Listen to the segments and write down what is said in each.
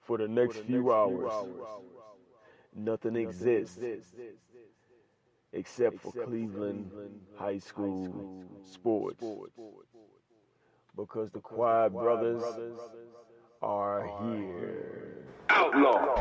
For the next few hours, nothing exists except for Cleveland high school sports. Because the Quiet Brothers are here. Outlaw!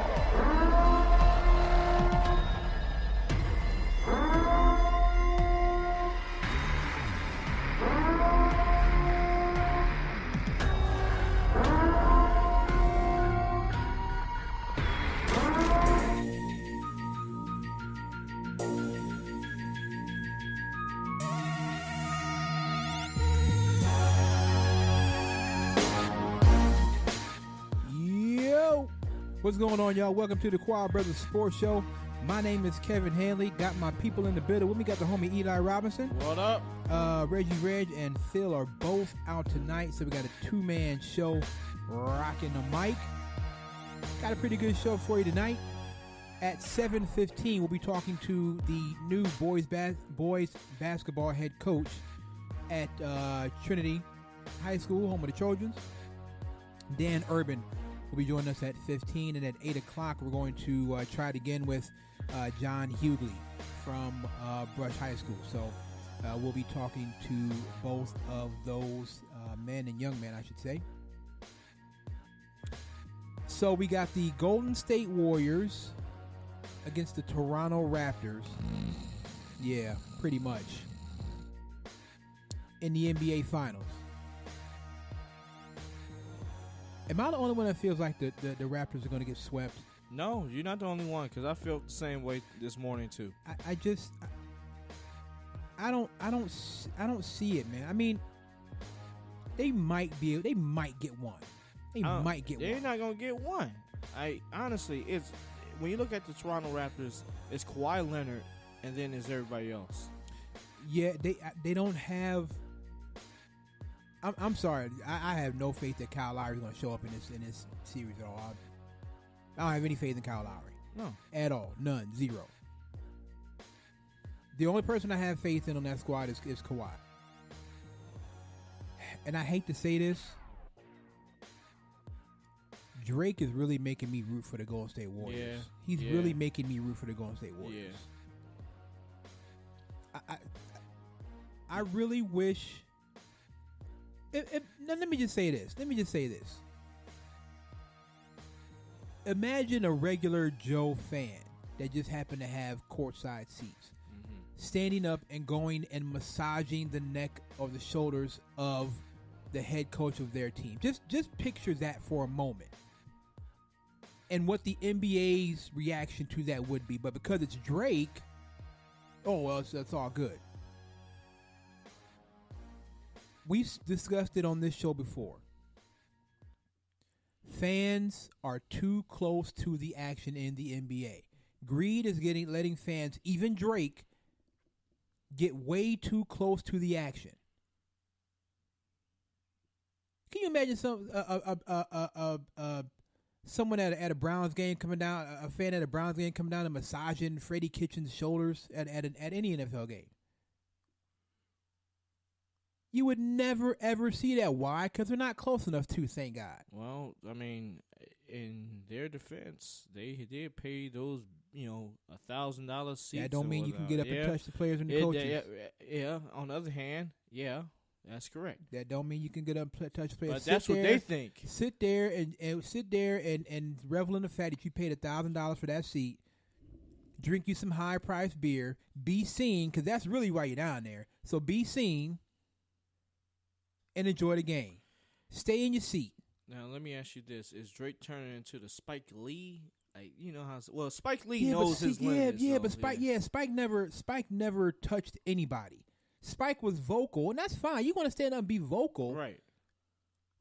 What's going on, y'all? Welcome to the Quiet Brothers Sports Show. My name is Kevin Hanley. Got my people in the building with me. Got the homie Eli Robinson. What up? Reggie Reg and Phil are both out tonight, so we got a two-man show rocking the mic. Got a pretty good show for you tonight. At 7:15, we'll be talking to the new boys basketball head coach at Trinity High School, home of the Trojans, Dan Urban. Will be joining us at 15, and at 8 o'clock, we're going to try it again with John Hughley from Brush High School. So we'll be talking to both of those men and young men, I should say. So we got the Golden State Warriors against the Toronto Raptors. Yeah, pretty much. In the NBA Finals. Am I the only one that feels like the Raptors are going to get swept? No, you're not the only one, because I felt the same way this morning too. I don't see it, man. I mean, they might get one. They're not going to get one. Honestly, it's when you look at the Toronto Raptors, it's Kawhi Leonard, and then there's everybody else. Yeah, they don't have. I'm sorry. I have no faith that Kyle Lowry is going to show up in this series at all. I don't have any faith in Kyle Lowry. No. At all. None. Zero. The only person I have faith in on that squad is Kawhi. And I hate to say this, Drake is really making me root for the Golden State Warriors. He's really making me root for the Golden State Warriors. Yeah. I really wish... Let me just say this. Imagine a regular Joe fan that just happened to have courtside seats, standing up and going and massaging the neck or the shoulders of the head coach of their team. Just picture that for a moment, and what the NBA's reaction to that would be. But because it's Drake, that's all good. We've discussed it on this show before. Fans are too close to the action in the NBA. Greed is letting fans, even Drake, get way too close to the action. Can you imagine someone at a Browns game coming down, a fan at a Browns game coming down and massaging Freddie Kitchens' shoulders at any NFL game? You would never, ever see that. Why? Because they're not close enough to, thank God. Well, I mean, in their defense, they did pay those, $1,000 seats. That don't mean you can get up and touch the players and the coaches. Yeah, on the other hand, that's correct. That don't mean you can get up and touch the players. But that's what they think. Sit there and revel in the fact that you paid $1,000 for that seat. Drink you some high-priced beer. Be seen, because that's really why you're down there. So be seen. And enjoy the game. Stay in your seat. Now, let me ask you this. Is Drake turning into the Spike Lee? Spike Lee knows his limits. Spike never touched anybody. Spike was vocal, and that's fine. You want to stand up and be vocal. Right.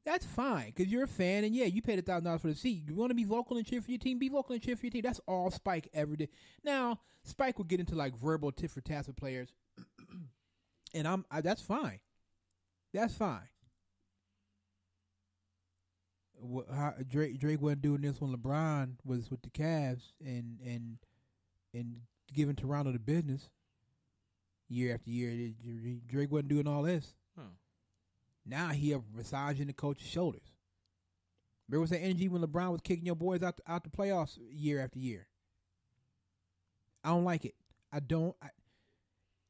That's fine, because you're a fan, and you paid $1,000 for the seat. You want to be vocal and cheer for your team? Be vocal and cheer for your team. That's all Spike ever did. Now, Spike would get into, verbal tit-for-tats with players, and that's fine. That's fine. Drake wasn't doing this when LeBron was with the Cavs and giving Toronto the business year after year. Drake wasn't doing all this. Now he up massaging the coach's shoulders. Where was that energy when LeBron was kicking your boys out the playoffs year after year? I don't like it. I don't.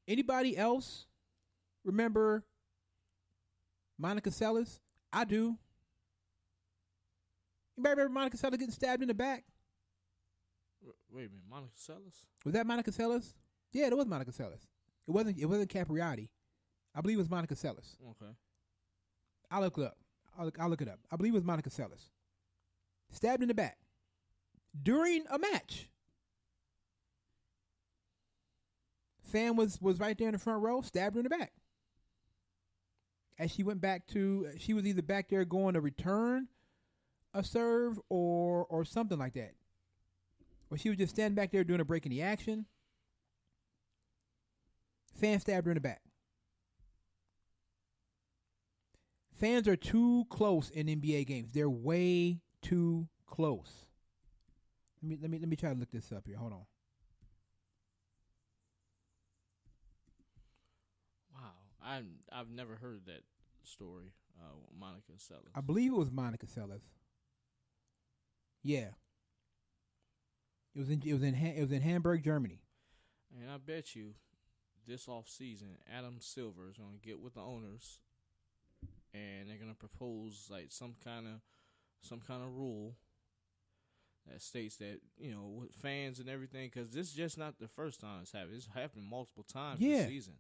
Anybody else remember Monica Seles? I do. Anybody remember Monica Seles getting stabbed in the back? Wait a minute, Monica Seles? Was that Monica Seles? Yeah, it was Monica Seles. It wasn't Capriati. I believe it was Monica Seles. Okay. I'll look it up. I'll look it up. I believe it was Monica Seles. Stabbed in the back during a match. Fan was right there in the front row, stabbed her in the back. As she went back she was either back there going to return a serve or something like that. Or she was just standing back there doing a break in the action. Fan stabbed her in the back. Fans are too close in NBA games. They're way too close. Let me try to look this up here. Hold on. Wow, I've never heard that story. Monica Seles. I believe it was Monica Seles. Yeah. It was in Hamburg, Germany. And I bet you this off season, Adam Silver is going to get with the owners, and they're going to propose like some kind of rule that states that, you know, with fans and everything, because this is just not the first time it's happened. It's happened multiple times this season.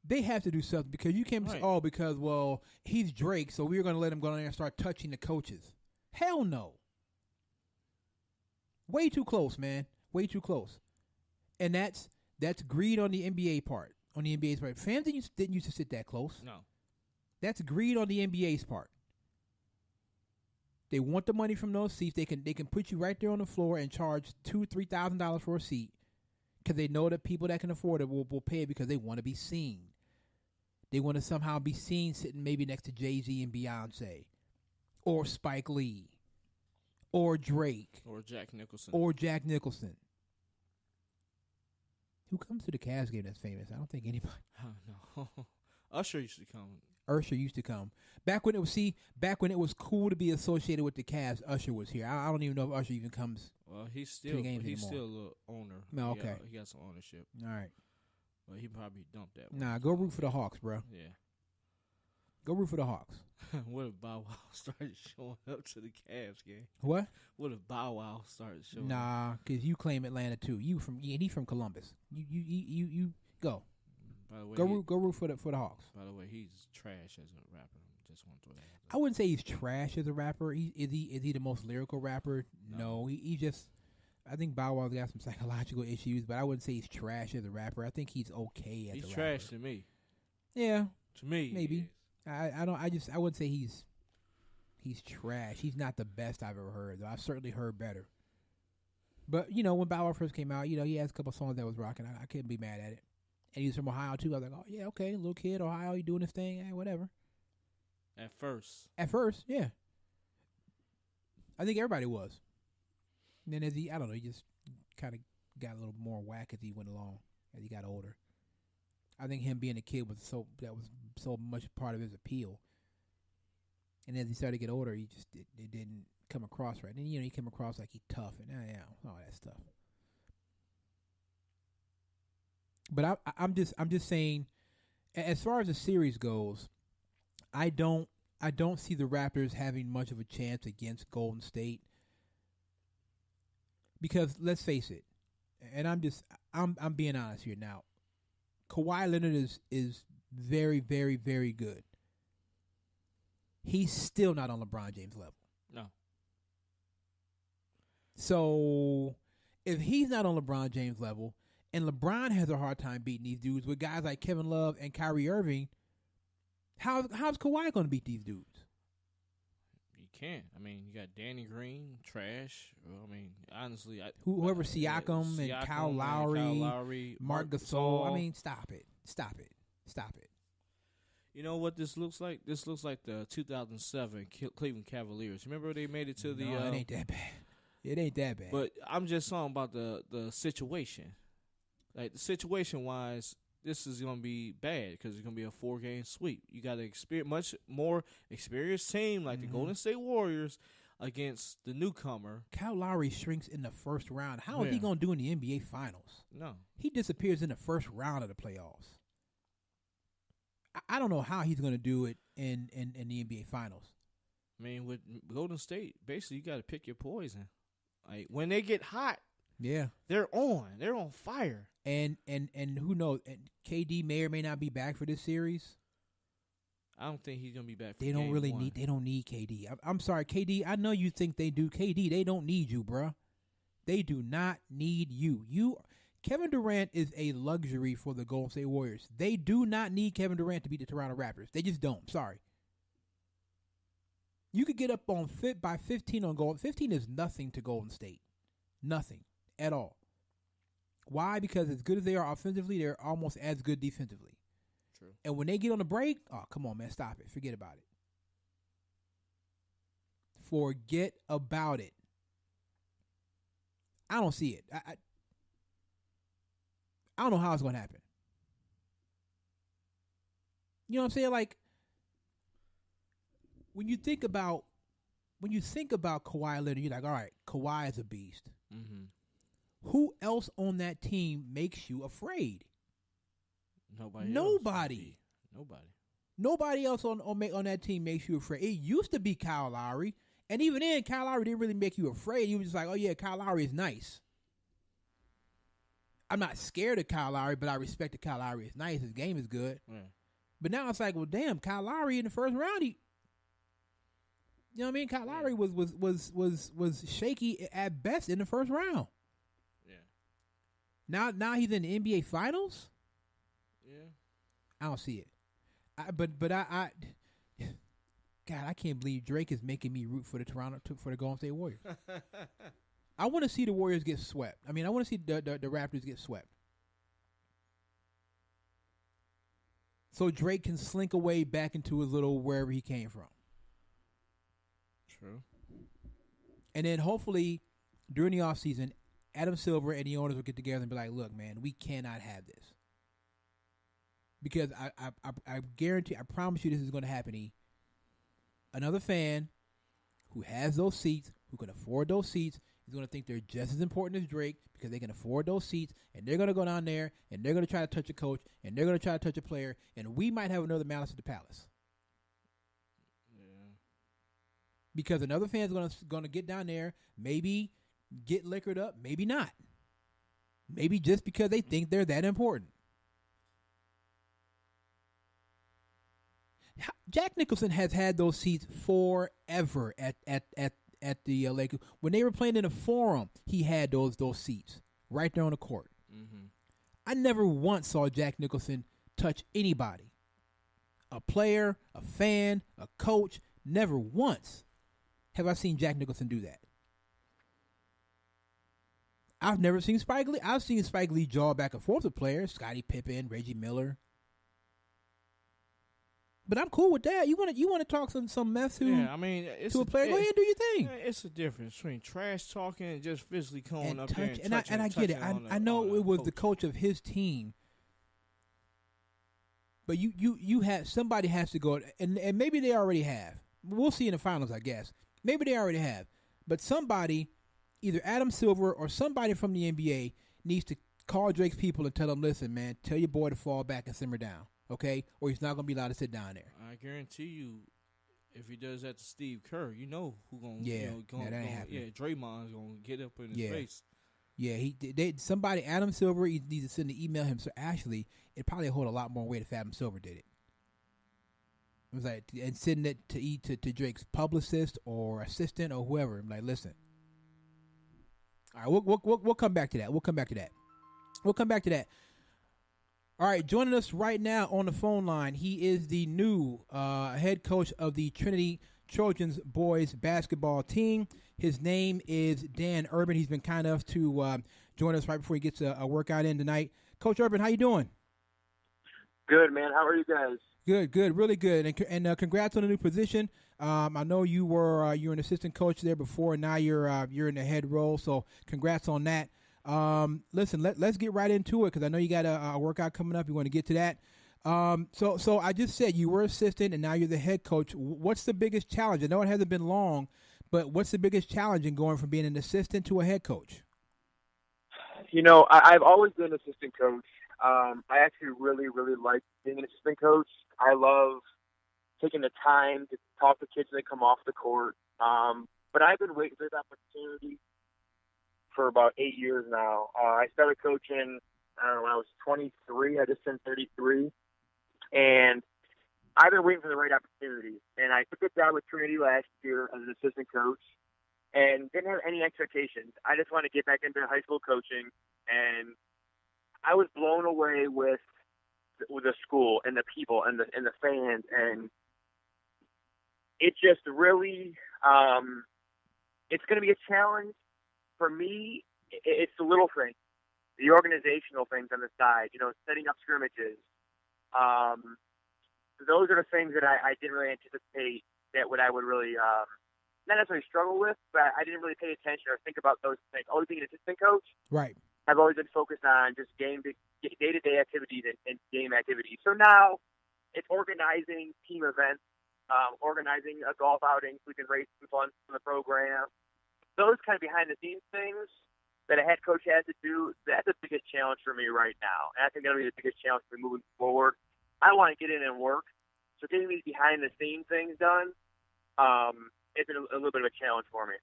They have to do something, because you can't say, oh, because, well, he's Drake, so we're going to let him go in there and start touching the coaches. Hell no. Way too close, man. Way too close. And that's greed on the NBA part. On the NBA's part. Fans didn't used to sit that close. No. That's greed on the NBA's part. They want the money from those seats. They can put you right there on the floor and charge $2,000-$3,000 for a seat, because they know that people that can afford it will pay it, because they want to be seen. They want to somehow be seen sitting maybe next to Jay-Z and Beyonce, or Spike Lee, or Drake, or Jack Nicholson. Who comes to the Cavs game that's famous? I don't think anybody. Oh, no. Usher used to come. Usher used to come. Back when it was cool to be associated with the Cavs, Usher was here. I don't even know if Usher even comes. Well, he's to the games anymore. still a owner. No, okay. He got some ownership. All right. But he probably dumped that one. Nah, go root for the Hawks, bro. Yeah. Go root for the Hawks. What if Bow Wow started showing up to the Cavs game? What? What if Bow Wow started showing up? Nah, because you claim Atlanta too. He's from Columbus. You go. By the way, go root for the Hawks. By the way, he's trash as a rapper. Just want to throw that out there. I wouldn't say he's trash as a rapper. Is he the most lyrical rapper? No, he just. I think Bow Wow's got some psychological issues, but I wouldn't say he's trash as a rapper. I think he's okay as a rapper. He's trash to me. Yeah. To me, maybe. I wouldn't say he's trash. He's not the best I've ever heard, though. I've certainly heard better. But, you know, when Bow Wow first came out, you know, he has a couple songs that was rocking. I couldn't be mad at it. And he was from Ohio, too. I was like, oh, yeah, okay, little kid, Ohio, he doing his thing, whatever. At first, yeah. I think everybody was. And then he just kind of got a little more whack as he went along, as he got older. I think him being a kid was so much part of his appeal. And as he started to get older, it didn't come across right. And he came across like he tough and all that stuff. But I'm just saying, as far as the series goes, I don't see the Raptors having much of a chance against Golden State. Because let's face it, and I'm being honest here now. Kawhi Leonard is very, very, very good. He's still not on LeBron James' level. No. So if he's not on LeBron James' level, and LeBron has a hard time beating these dudes with guys like Kevin Love and Kyrie Irving, how's Kawhi going to beat these dudes? You can't. I mean, you got Danny Green, trash. I mean, honestly, whoever Siakam and Kyle Lowry, Marc Gasol. I mean, stop it. You know what this looks like? This looks like the 2007 Cleveland Cavaliers. Remember they made it to the. It ain't that bad. It ain't that bad. But I'm just talking about the situation. Like the situation wise, this is going to be bad because it's going to be a 4-game sweep. You got a much more experienced team like the Golden State Warriors against the newcomer. Kyle Lowry shrinks in the first round. How is he going to do in the NBA Finals? No. He disappears in the first round of the playoffs. I don't know how he's going to do it in the NBA Finals. I mean, with Golden State, basically you got to pick your poison. Like when they get hot, they're on. They're on fire. And who knows? And KD may or may not be back for this series. I don't think he's gonna be back. They don't really need. They don't need KD. I'm sorry, KD. I know you think they do. KD, they don't need you, bruh. They do not need you. Kevin Durant is a luxury for the Golden State Warriors. They do not need Kevin Durant to beat the Toronto Raptors. They just don't. Sorry. You could get up on by 15 on Golden. 15 is nothing to Golden State. Nothing at all. Why? Because as good as they are offensively, they're almost as good defensively. True. And when they get on the break, oh, come on, man, stop it. Forget about it. Forget about it. I don't see it. I don't know how it's going to happen. You know what I'm saying? Like, when you think about Kawhi Leonard, you're like, all right, Kawhi is a beast. Mm-hmm. Who else on that team makes you afraid? Nobody. Nobody else on that team makes you afraid. It used to be Kyle Lowry, and even then, Kyle Lowry didn't really make you afraid. You were just like, oh yeah, Kyle Lowry is nice. I'm not scared of Kyle Lowry, but I respect that Kyle Lowry is nice. His game is good. Yeah. But now it's like, well, damn, Kyle Lowry in the first round, you know what I mean? Kyle Lowry was shaky at best in the first round. Yeah. Now he's in the NBA Finals. Yeah. I don't see it. God, I can't believe Drake is making me root for the Golden State Warriors. I want to see the Warriors get swept. I mean, I want to see the Raptors get swept. So Drake can slink away back into his little wherever he came from. True. And then hopefully during the offseason, Adam Silver and the owners will get together and be like, look, man, we cannot have this. Because I guarantee, I promise you this is going to happen. Another fan who has those seats, who can afford those seats, is going to think they're just as important as Drake because they can afford those seats, and they're going to go down there, and they're going to try to touch a coach, and they're going to try to touch a player, and we might have another Malice at the Palace. Yeah. Because another fan's going to get down there, maybe get liquored up, maybe not. Maybe just because they think they're that important. Jack Nicholson has had those seats forever at the Lakers. When they were playing in the Forum, he had those seats right there on the court. Mm-hmm. I never once saw Jack Nicholson touch anybody. A player, a fan, a coach. Never once have I seen Jack Nicholson do that. I've never seen Spike Lee. I've seen Spike Lee jaw back and forth with players. Scottie Pippen, Reggie Miller. But I'm cool with that. You want to talk some mess to a player? Go ahead and do your thing. It's a difference between trash talking and just physically going and up touch, there and I get it. I know it was the coach of his team, but you have somebody has to go, and maybe they already have. We'll see in the finals, I guess. Maybe they already have, but somebody, either Adam Silver or somebody from the NBA, needs to call Drake's people and tell them, listen, man, tell your boy to fall back and simmer down. Okay, or he's not going to be allowed to sit down there. I guarantee you, if he does that to Steve Kerr, you know who going to that ain't happening. Yeah, Draymond's going to get up in his face. Yeah, somebody, Adam Silver, he needs to send an email him. So actually, it probably hold a lot more weight if Adam Silver did it. It was like, and sending it to Drake's publicist or assistant or whoever. I'm like, listen. All right, we'll come back to that. We'll come back to that. All right, joining us right now on the phone line, he is the new head coach of the Trinity Trojans boys basketball team. His name is Dan Urban. He's been kind enough to join us right before he gets a workout in tonight. Coach Urban, how you doing? Good, man. How are you guys? Good, really good. And congrats on the new position. I know you're an assistant coach there before, and now you're in the head role. So congrats on that. Listen, let's get right into it because I know you got a workout coming up. You want to get to that. So I just said you were assistant and now you're the head coach. What's the biggest challenge? I know it hasn't been long, but what's the biggest challenge in going from being an assistant to a head coach? I've always been an assistant coach. I actually really, really like being an assistant coach. I love taking the time to talk to kids when they come off the court. But I've been waiting for this opportunity for about 8 years now. I started coaching, when I was 23. I just turned 33. And I've been waiting for the right opportunity. And I took a job with Trinity last year as an assistant coach and didn't have any expectations. I just wanted to get back into high school coaching. And I was blown away with the school and the people and the fans. And it just really, it's going to be a challenge. For me, it's the little things, the organizational things on the side, setting up scrimmages. Those are the things that I didn't really anticipate that I would really not necessarily struggle with, but I didn't really pay attention or think about those things. Always being an assistant coach, right? I've always been focused on just day-to-day activities and game activities. So now it's organizing team events, organizing a golf outing so we can raise some funds for the program. Those kind of behind-the-scenes things that a head coach has to do, that's the biggest challenge for me right now. And I think that'll be the biggest challenge for me moving forward. I want to get in and work. So getting these behind-the-scenes things done, it's been a little bit of a challenge for me.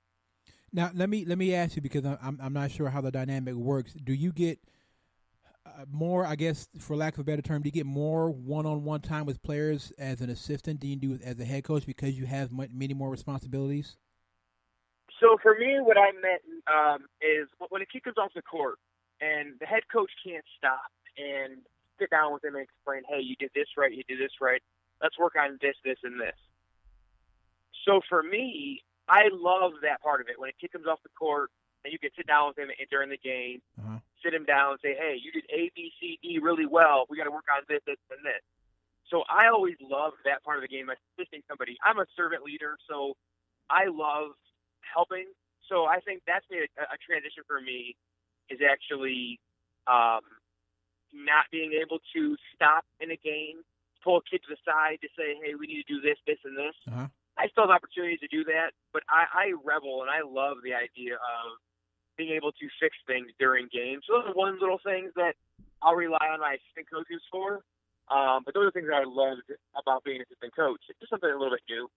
Now, let me ask you, because I'm not sure how the dynamic works. Do you get more, I guess, for lack of a better term, do you get more one-on-one time with players as an assistant than you do as a head coach because you have many more responsibilities? So for me, what I meant is when a kid comes off the court and the head coach can't stop and sit down with him and explain, hey, you did this right, you did this right. Let's work on this, this, and this. So for me, I love that part of it. When a kid comes off the court and you can sit down with him during the game, sit him down and say, hey, you did A, B, C, D really well. We got to work on this, this, and this. So I always love that part of the game, assisting somebody. I'm a servant leader, so I love helping. So I think that's made a transition for me is actually not being able to stop in a game, pull a kid to the side to say, hey, we need to do this, this, and this. I still have opportunities to do that, but I revel and I love the idea of being able to fix things during games. So those are one little things that I'll rely on my assistant coaches for. But those are things that I loved about being an assistant coach. It's just something a little bit new.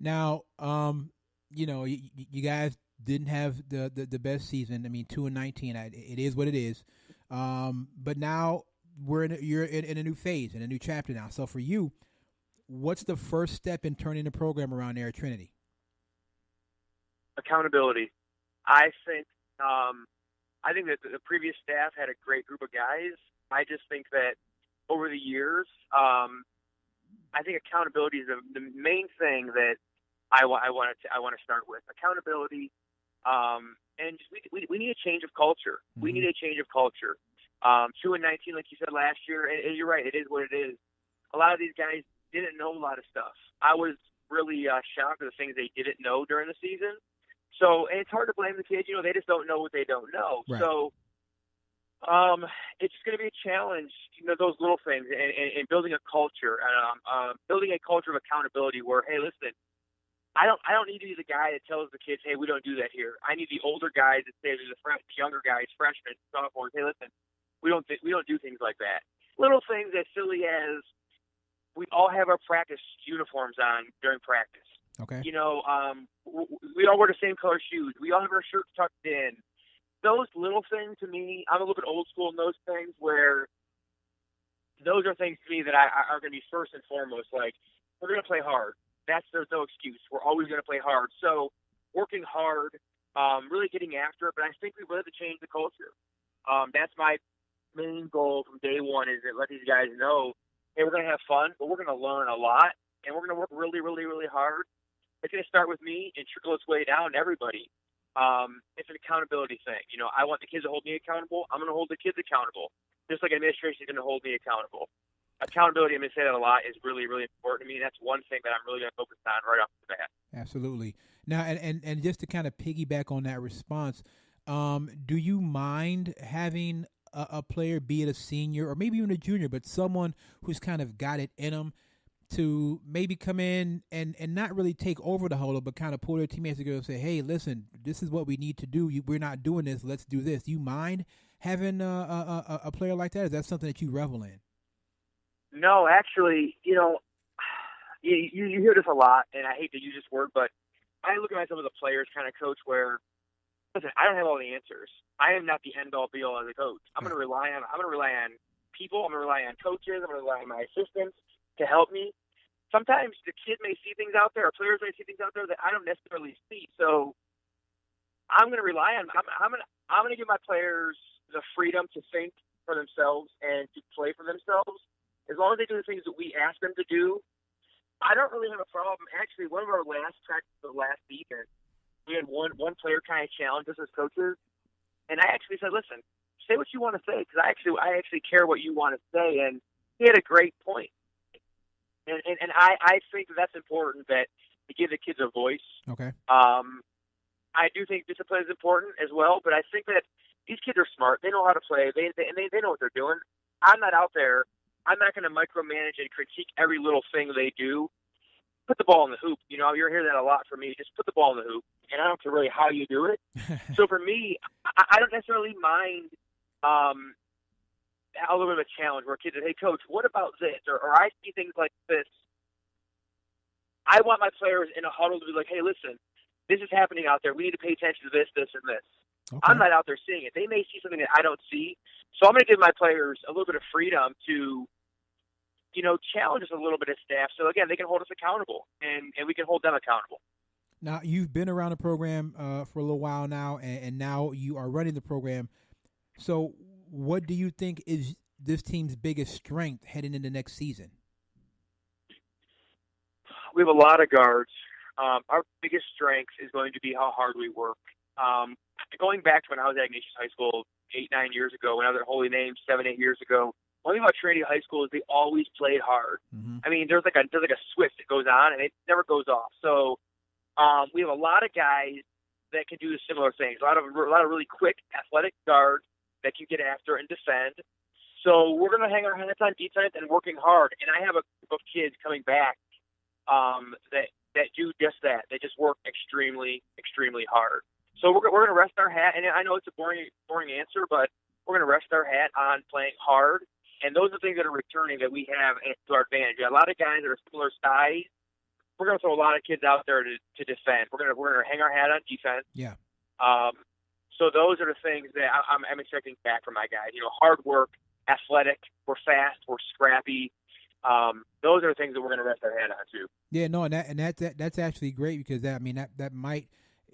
Now, you guys didn't have the best season. I mean, 2-19. It is what it is. But now you're in a new phase, in a new chapter now. So for you, what's the first step in turning the program around there at Trinity? Accountability. I think that the previous staff had a great group of guys. I just think that over the years, I think accountability is the main thing that I want to start with. Accountability, and just we need a change of culture. We need a change of culture. 2-19, like you said last year, and you're right, it is what it is. A lot of these guys didn't know a lot of stuff. I was really shocked at the things they didn't know during the season. So, and it's hard to blame the kids. They just don't know what they don't know. Right. So, it's going to be a challenge. Those little things and building a culture, building a culture of accountability. Where, hey, listen, I don't need to be the guy that tells the kids, hey, we don't do that here. I need the older guys that say to the younger guys, freshmen, sophomores, hey, listen, we don't do things like that. Little things as silly as we all have our practice uniforms on during practice. Okay. We all wear the same color shoes. We all have our shirts tucked in. Those little things to me, I'm a little bit old school in those things where those are things to me that are going to be first and foremost. Like, we're going to play hard. There's no excuse. We're always going to play hard. So working hard, really getting after it. But I think we really have to change the culture. That's my main goal from day one, is to let these guys know, hey, we're going to have fun, but we're going to learn a lot, and we're going to work really, really, really hard. It's going to start with me and trickle its way down to everybody. It's an accountability thing. I want the kids to hold me accountable. I'm going to hold the kids accountable, just like administration is going to hold me accountable. Accountability, I'm going to say that a lot, is really, really important to me. That's one thing that I'm really going to focus on right off the bat. Absolutely. Now, and just to kind of piggyback on that response, Do you mind having a player, be it a senior or maybe even a junior, but someone who's kind of got it in them to maybe come in and not really take over the huddle, but kind of pull their teammates together and say, hey, listen, this is what we need to do. We're not doing this. Let's do this. Do you mind having a player like that? Is that something that you revel in? No, actually, you hear this a lot, and I hate to use this word, but I look at myself as a players kind of coach where, listen, I don't have all the answers. I am not the end-all, be-all as a coach. I'm going to rely on people. I'm going to rely on coaches. I'm going to rely on my assistants to help me. Sometimes the kid may see things out there, or players may see things out there that I don't necessarily see. So I'm going to rely on. I'm going to give my players the freedom to think for themselves and to play for themselves. As long as they do the things that we ask them to do, I don't really have a problem. Actually, one of our last practices of last season, we had one player kind of challenge us as coaches, and I actually said, "Listen, say what you want to say, because I actually care what you want to say." And he had a great point. And I think that's important, that to give the kids a voice. Okay. I do think discipline is important as well, but I think that these kids are smart. They know how to play. They know what they're doing. I'm not out there. I'm not going to micromanage and critique every little thing they do. Put the ball in the hoop. You'll hear that a lot from me. Just put the ball in the hoop, and I don't care really how you do it. So for me, I don't necessarily mind a little bit of a challenge where kids say, hey, coach, what about this? Or I see things like this. I want my players in a huddle to be like, hey, listen, this is happening out there. We need to pay attention to this, this, and this. Okay. I'm not out there seeing it. They may see something that I don't see. So I'm going to give my players a little bit of freedom to, challenge us a little bit as staff. So, again, they can hold us accountable, and we can hold them accountable. Now, you've been around the program for a little while now, and now you are running the program. So what do you think is this team's biggest strength heading into next season? We have a lot of guards. Our biggest strength is going to be how hard we work. Going back to when I was at Ignatius High School 8-9 years ago, when I was at Holy Name 7-8 years ago, one thing about Trinity High School is they always played hard. Mm-hmm. I mean, there's like a switch that goes on, and it never goes off. So we have a lot of guys that can do similar things. A lot of really quick, athletic guards that can get after and defend. So we're going to hang our heads on defense and working hard. And I have a group of kids coming back that do just that. They just work extremely, extremely hard. So we're going to rest our hat. And I know it's a boring answer, but we're going to rest our hat on playing hard. And those are things that are returning that we have to our advantage. A lot of guys that are similar size. We're going to throw a lot of kids out there to defend. We're going to hang our hat on defense. Yeah. So those are the things that I'm expecting back from my guys. Hard work, athletic, we're fast, we're scrappy. Those are the things that we're going to rest our hat on too. Yeah, no, and that's actually great, because that might.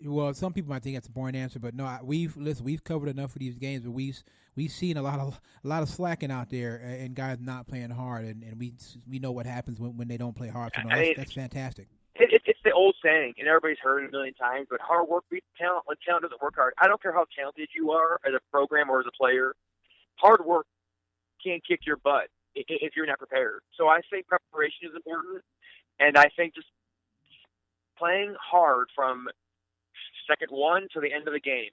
Well, some people might think that's a boring answer, but no, we've covered enough of these games, but we've seen a lot of slacking out there and guys not playing hard, and we know what happens when they don't play hard. So no, that's fantastic. It's the old saying, and everybody's heard it a million times, but hard work beats talent when talent doesn't work hard. I don't care how talented you are as a program or as a player. Hard work can't kick your butt if you're not prepared. So I think preparation is important, and I think just playing hard from second one to the end of the game.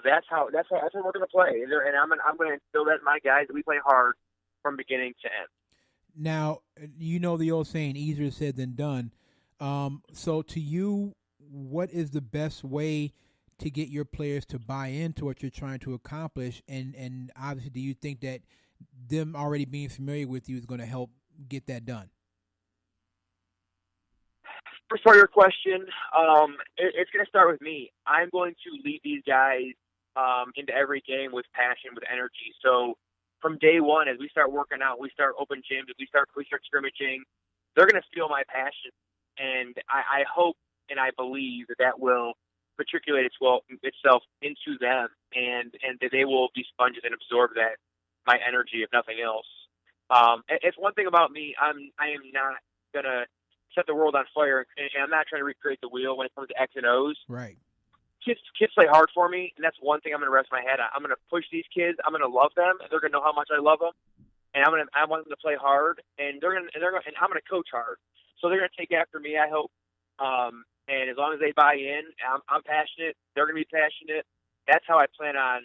That's how we're going to play. And I'm going to instill that in my guys, that we play hard from beginning to end. Now, the old saying, easier said than done. So to you, what is the best way to get your players to buy into what you're trying to accomplish? And obviously, do you think that them already being familiar with you is going to help get that done? First part of your question, it's going to start with me. I'm going to lead these guys into every game with passion, with energy. So from day one, as we start working out, we start open gyms, we start scrimmaging, they're going to feel my passion. And I hope and I believe that will matriculate itself into them, and that they will be sponges and absorb my energy, if nothing else. It's one thing about me. I am not going to set the world on fire, and I'm not trying to recreate the wheel when it comes to X and O's. Right. Kids play hard for me, and that's one thing I'm going to rest my head on. I'm going to push these kids. I'm going to love them, and they're going to know how much I love them. And I want them to play hard, and I'm going to coach hard. So they're going to take after me, I hope. And as long as they buy in, I'm passionate. They're going to be passionate. that's how I plan on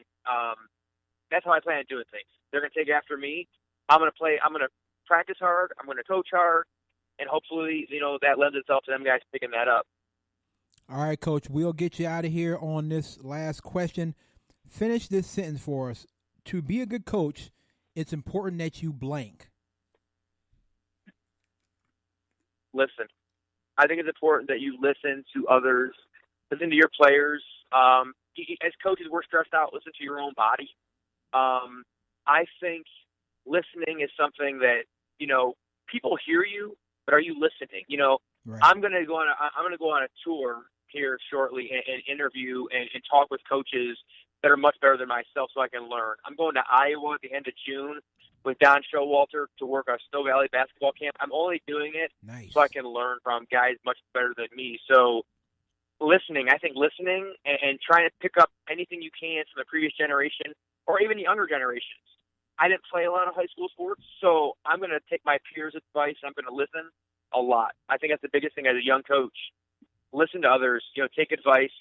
doing things. They're going to take after me. I'm going to practice hard. I'm going to coach hard, and hopefully, that lends itself to them guys picking that up. All right, Coach, we'll get you out of here on this last question. Finish this sentence for us. To be a good coach, it's important that you blank. Listen. I think it's important that you listen to others, listen to your players. As coaches, we're stressed out. Listen to your own body. I think listening is something that, people hear you, but are you listening? Right. I'm going to go on a tour here shortly and interview and talk with coaches that are much better than myself so I can learn. I'm going to Iowa at the end of June with Don Showalter to work a Snow Valley basketball camp. I'm only doing it so I can learn from guys much better than me. So I think listening and trying to pick up anything you can from the previous generation or even the younger generations. I didn't play a lot of high school sports, so I'm going to take my peers' advice. I'm going to listen a lot. I think that's the biggest thing as a young coach. Listen to others, take advice.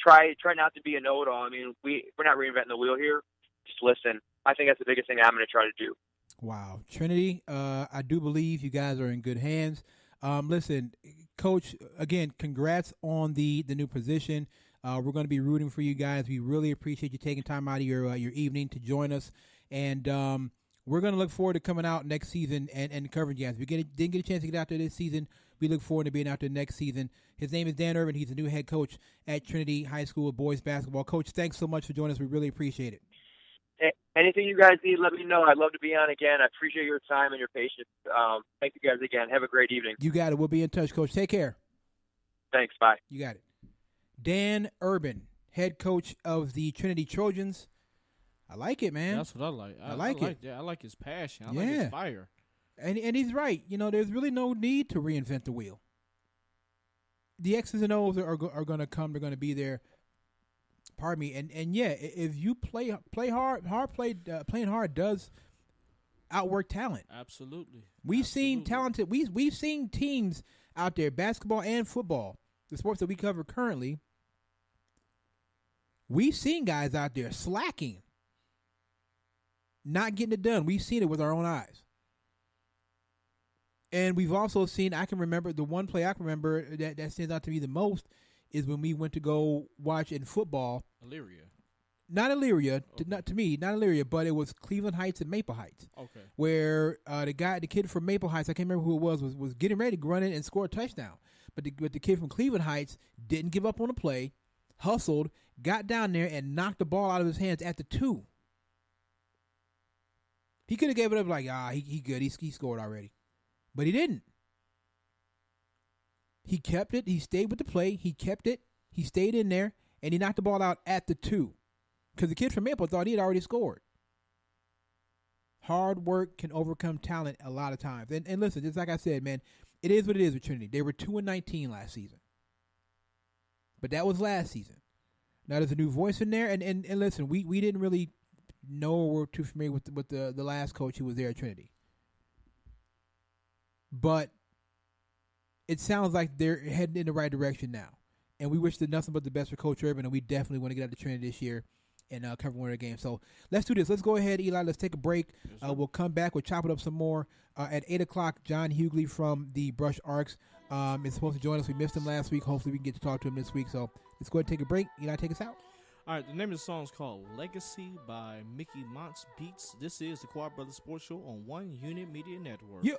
Try not to be a know-it-all. I mean, we're not reinventing the wheel here. Just listen. I think that's the biggest thing I'm going to try to do. Wow. Trinity, I do believe you guys are in good hands. Listen, Coach, again, congrats on the new position. We're going to be rooting for you guys. We really appreciate you taking time out of your evening to join us. And we're going to look forward to coming out next season and covering you guys. We didn't get a chance to get out there this season. We look forward to being out there next season. His name is Dan Urban. He's the new head coach at Trinity High School boys basketball. Coach, thanks so much for joining us. We really appreciate it. Hey, anything you guys need, let me know. I'd love to be on again. I appreciate your time and your patience. Thank you guys again. Have a great evening. You got it. We'll be in touch, Coach. Take care. Thanks. Bye. You got it. Dan Urban, head coach of the Trinity Trojans. I like it, man. That's what I like. I like it. I like his passion. I like his fire. And he's right. There's really no need to reinvent the wheel. The X's and O's are going to come. They're going to be there. Pardon me. And yeah, if you play hard, playing hard does outwork talent. Absolutely. We've seen talented. We've seen teams out there, basketball and football, the sports that we cover currently. We've seen guys out there slacking, not getting it done. We've seen it with our own eyes. And we've also seen, I can remember, the one play I can remember that stands out to me the most is when we went to go watch in football. Elyria. Not Elyria, Okay. not Elyria, but it was Cleveland Heights and Maple Heights. Okay. Where the kid from Maple Heights, I can't remember who it was getting ready to run in and score a touchdown. But the kid from Cleveland Heights didn't give up on the play, hustled, got down there, and knocked the ball out of his hands at the 2. He could have gave it up like, he good, he scored already. But he didn't. He kept it. He stayed with the play. He kept it. He stayed in there, and he knocked the ball out at the 2. Because the kid from Maple thought he had already scored. Hard work can overcome talent a lot of times. And listen, just like I said, man, it is what it is with Trinity. They were 2-19 last season. But that was last season. Now there's a new voice in there. And listen, we didn't really know or were too familiar with the last coach who was there at Trinity. But it sounds like they're heading in the right direction now. And we wish nothing but the best for Coach Urban, and we definitely want to get out to Trinity this year and cover one of the games. So let's do this. Let's go ahead, Eli. Let's take a break. Yes, We'll come back. We'll chop it up some more. At 8 o'clock, John Hughley from the Brush Arcs is supposed to join us. We missed him last week. Hopefully we can get to talk to him this week. So let's go ahead and take a break. Eli, take us out. All right, the name of the song is called Legacy by Mickey Montz Beats. This is the Quad Brothers Sports Show on One Unit Media Network. Yeah.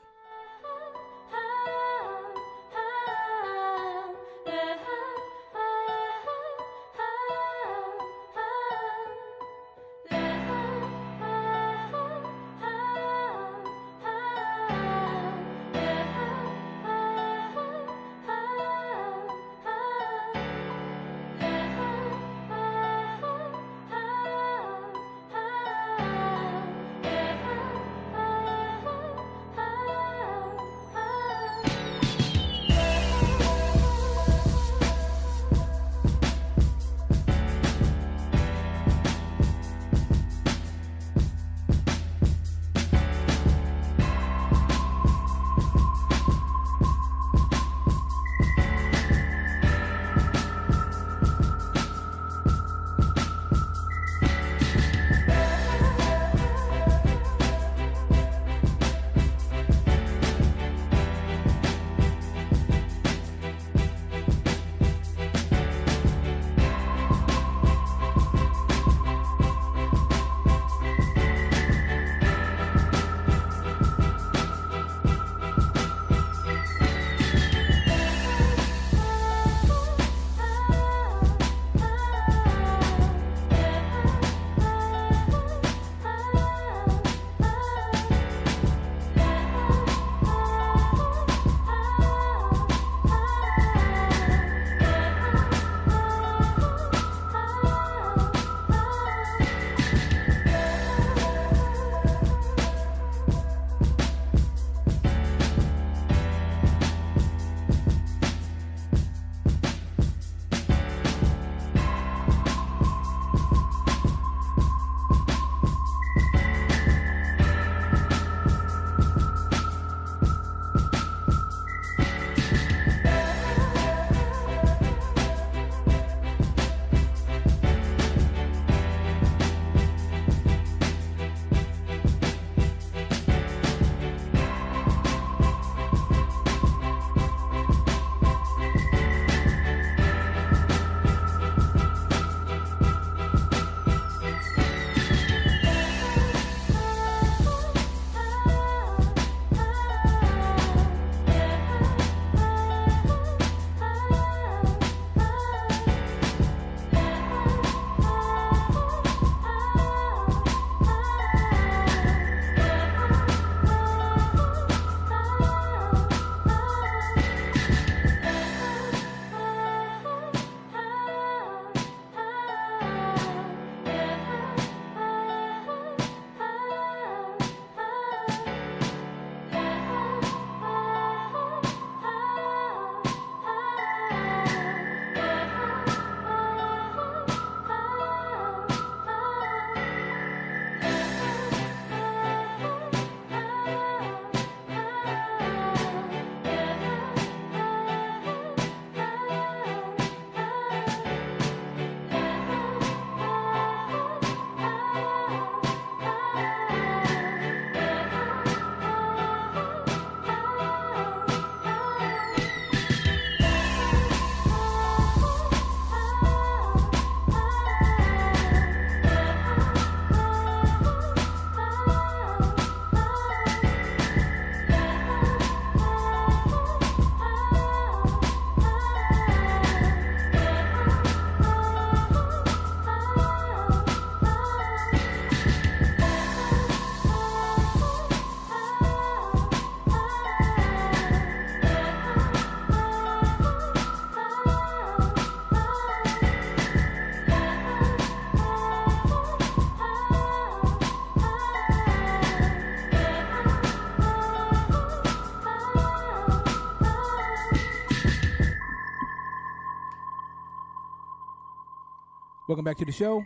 Welcome back to the show.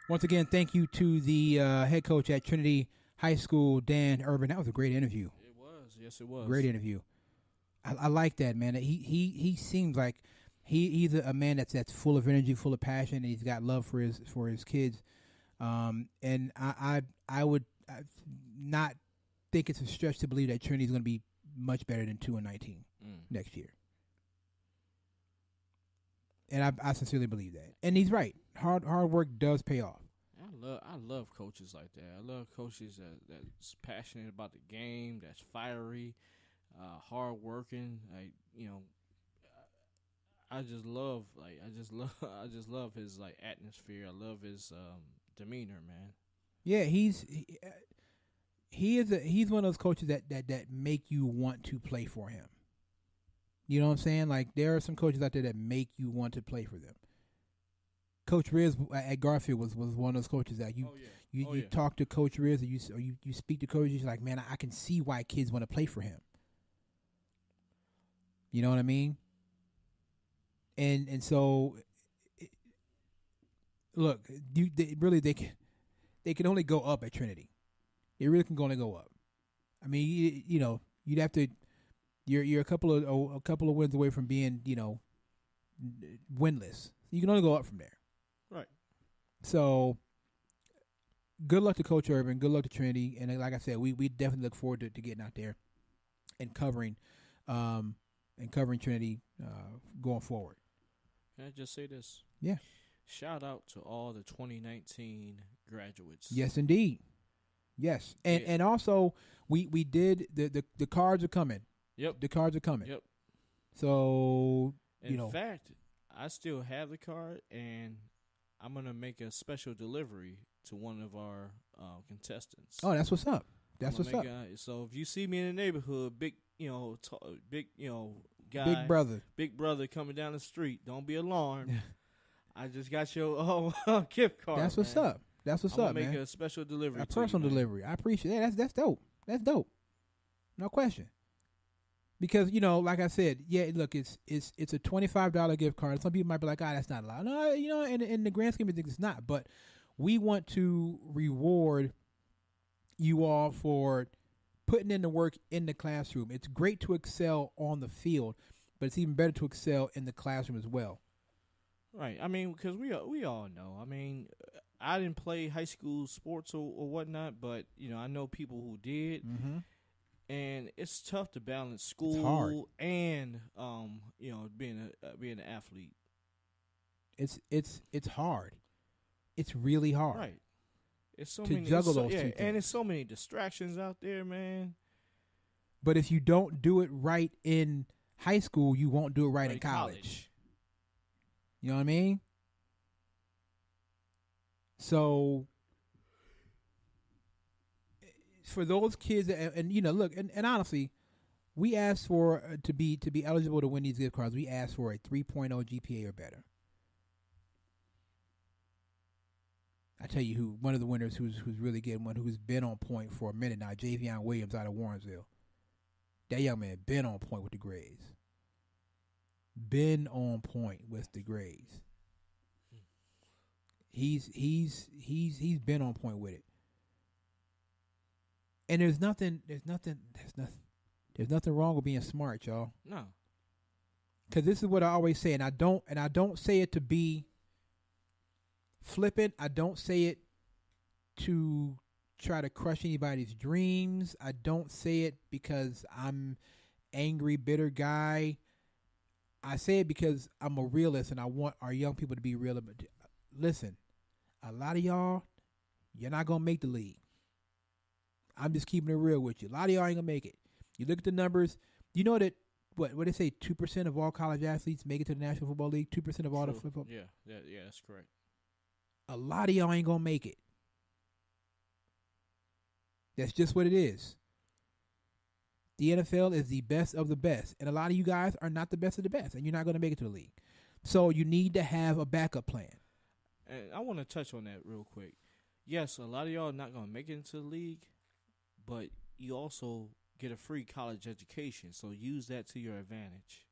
Once again, thank you to the head coach at Trinity High School, Dan Urban. That was a great interview. It was. Yes, it was. Great interview. I like that, man. He seems like he's a man that's full of energy, full of passion, and he's got love for his kids. And I would not think it's a stretch to believe that Trinity's going to be much better than 2-19 next year. And I sincerely believe that. And he's right. Hard work does pay off. I love coaches like that. I love coaches that's passionate about the game, that's fiery, hard working. Like, you know, I just love his like atmosphere. I love his demeanor, man. Yeah, he's one of those coaches that make you want to play for him. You know what I'm saying? Like, there are some coaches out there that make you want to play for them. Coach Riz at Garfield was one of those coaches that you talk to Coach Riz or you speak to coaches, you're like, man, I can see why kids want to play for him. You know what I mean? And so, look, they can only go up at Trinity. They really can only go up. I mean, you know, you'd have to. You're a couple of wins away from being, you know, winless. You can only go up from there. Right. So, good luck to Coach Urban. Good luck to Trinity. And like I said, we definitely look forward to getting out there and covering Trinity going forward. Can I just say this? Yeah. Shout out to all the 2019 graduates. Yes, indeed. Yes, and also we did the cards are coming. Yep. The cards are coming. Yep. So in fact, I still have the card, and I'm gonna make a special delivery to one of our contestants. Oh, that's what's up. That's what's up. So if you see me in the neighborhood, big guy, big brother coming down the street, don't be alarmed. I just got your gift card. That's what's up. That's what's up, man. Make a special delivery. A personal delivery. I appreciate that. That's dope. That's dope. No question. Because, you know, like I said, yeah, look, it's a $25 gift card. Some people might be like, that's not a lot. No, you know, in the grand scheme of things, it's not. But we want to reward you all for putting in the work in the classroom. It's great to excel on the field, but it's even better to excel in the classroom as well. Right. I mean, because we all know. I mean, I didn't play high school sports or whatnot, but, you know, I know people who did. Mm-hmm. And it's tough to balance school and you know, being an athlete. It's hard. It's really hard. Right. It's so to many juggle those two things. And there's so many distractions out there, man. But if you don't do it right in high school, you won't do it right in college. You know what I mean? So for those kids, and you know, look, and honestly, we asked for to be eligible to win these gift cards. We asked for a 3.0 GPA or better. I tell you who one of the winners who's really good, one who's been on point for a minute now, Javion Williams out of Warrensville. That young man been on point with the grades. Been on point with the grades. He's been on point with it. And there's nothing wrong with being smart, y'all. No. Because this is what I always say, and I don't say it to be flippant. I don't say it to try to crush anybody's dreams. I don't say it because I'm angry, bitter guy. I say it because I'm a realist, and I want our young people to be real. Listen, a lot of y'all, you're not gonna make the league. I'm just keeping it real with you. A lot of y'all ain't gonna make it. You look at the numbers. You know that what they say? 2% of all college athletes make it to the National Football League. 2% of all the football. Yeah, that's correct. A lot of y'all ain't gonna make it. That's just what it is. The NFL is the best of the best, and a lot of you guys are not the best of the best, and you're not gonna make it to the league. So you need to have a backup plan. And I want to touch on that real quick. Yes, a lot of y'all are not gonna make it into the league, but you also get a free college education, so use that to your advantage.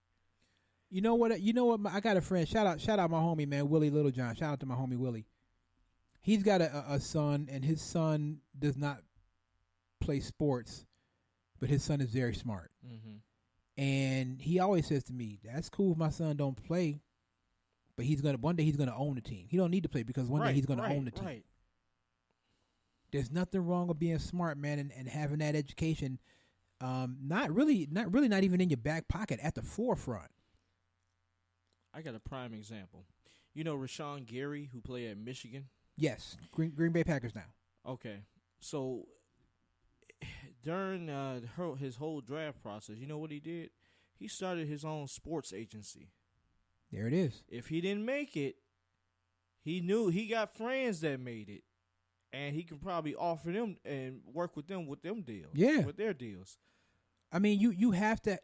You know what? I got a friend. Shout out my homie, man, Willie Littlejohn. Shout out to my homie Willie. He's got a son, and his son does not play sports, but his son is very smart. Mm-hmm. And he always says to me, "That's cool if my son don't play, but one day he's gonna own the team. He don't need to play because one day he's gonna own the team." Right. There's nothing wrong with being smart, man, and having that education. Not even in your back pocket, at the forefront. I got a prime example. You know Rashawn Gary, who played at Michigan? Yes, Green Bay Packers now. Okay. So during his whole draft process, you know what he did? He started his own sports agency. There it is. If he didn't make it, he knew he got friends that made it, and he could probably offer them and work with them deals. Yeah, with their deals. I mean, you have to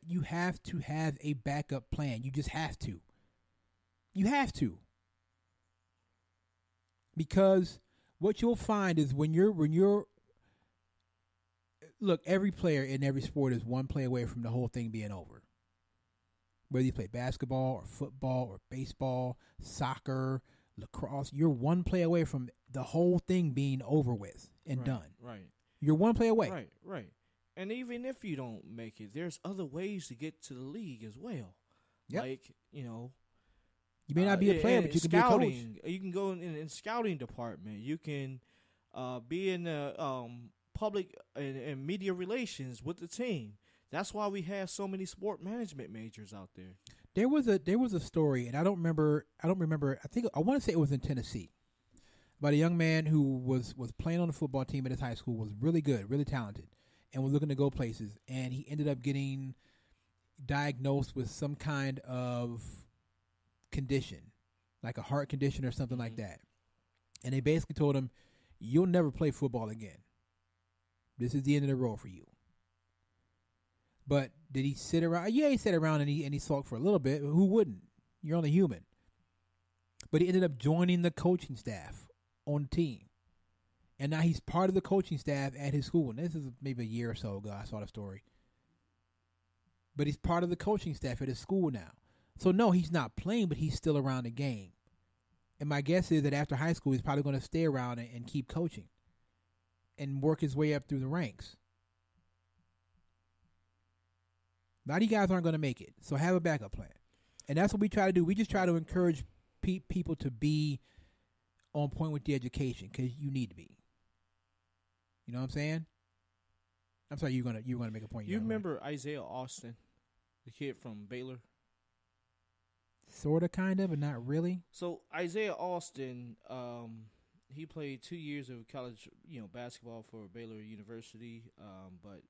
have a backup plan. You just have to. You have to. Because what you'll find is when you're look, every player in every sport is one play away from the whole thing being over. Whether you play basketball or football or baseball, soccer, lacrosse, you're one play away from the whole thing being over with and done. Right. You're one play away. Right. And even if you don't make it, there's other ways to get to the league as well. Yep. Like, you know, you may not be a player, but you can be a coach. You can go in scouting department. You can be in the public and media relations with the team. That's why we have so many sport management majors out there. There was a story, and I don't remember. I want to say it was in Tennessee, about a young man who was playing on the football team at his high school, was really good, really talented, and was looking to go places. And he ended up getting diagnosed with some kind of condition, like a heart condition or something like that. And they basically told him, "You'll never play football again. This is the end of the road for you." But did he sit around? Yeah, he sat around and he sulked for a little bit. Who wouldn't? You're only human. But he ended up joining the coaching staff on the team. And now he's part of the coaching staff at his school. And this is maybe a year or so ago I saw the story. But he's part of the coaching staff at his school now. So, no, he's not playing, but he's still around the game. And my guess is that after high school, he's probably going to stay around and keep coaching and work his way up through the ranks. A lot of you guys aren't going to make it, so have a backup plan. And that's what we try to do. We just try to encourage people to be on point with the education, because you need to be. You know what I'm saying? I'm sorry, you're gonna make a point. You remember Isaiah Austin, the kid from Baylor? Sort of, kind of, but not really. So Isaiah Austin, he played 2 years of college, basketball for Baylor University, but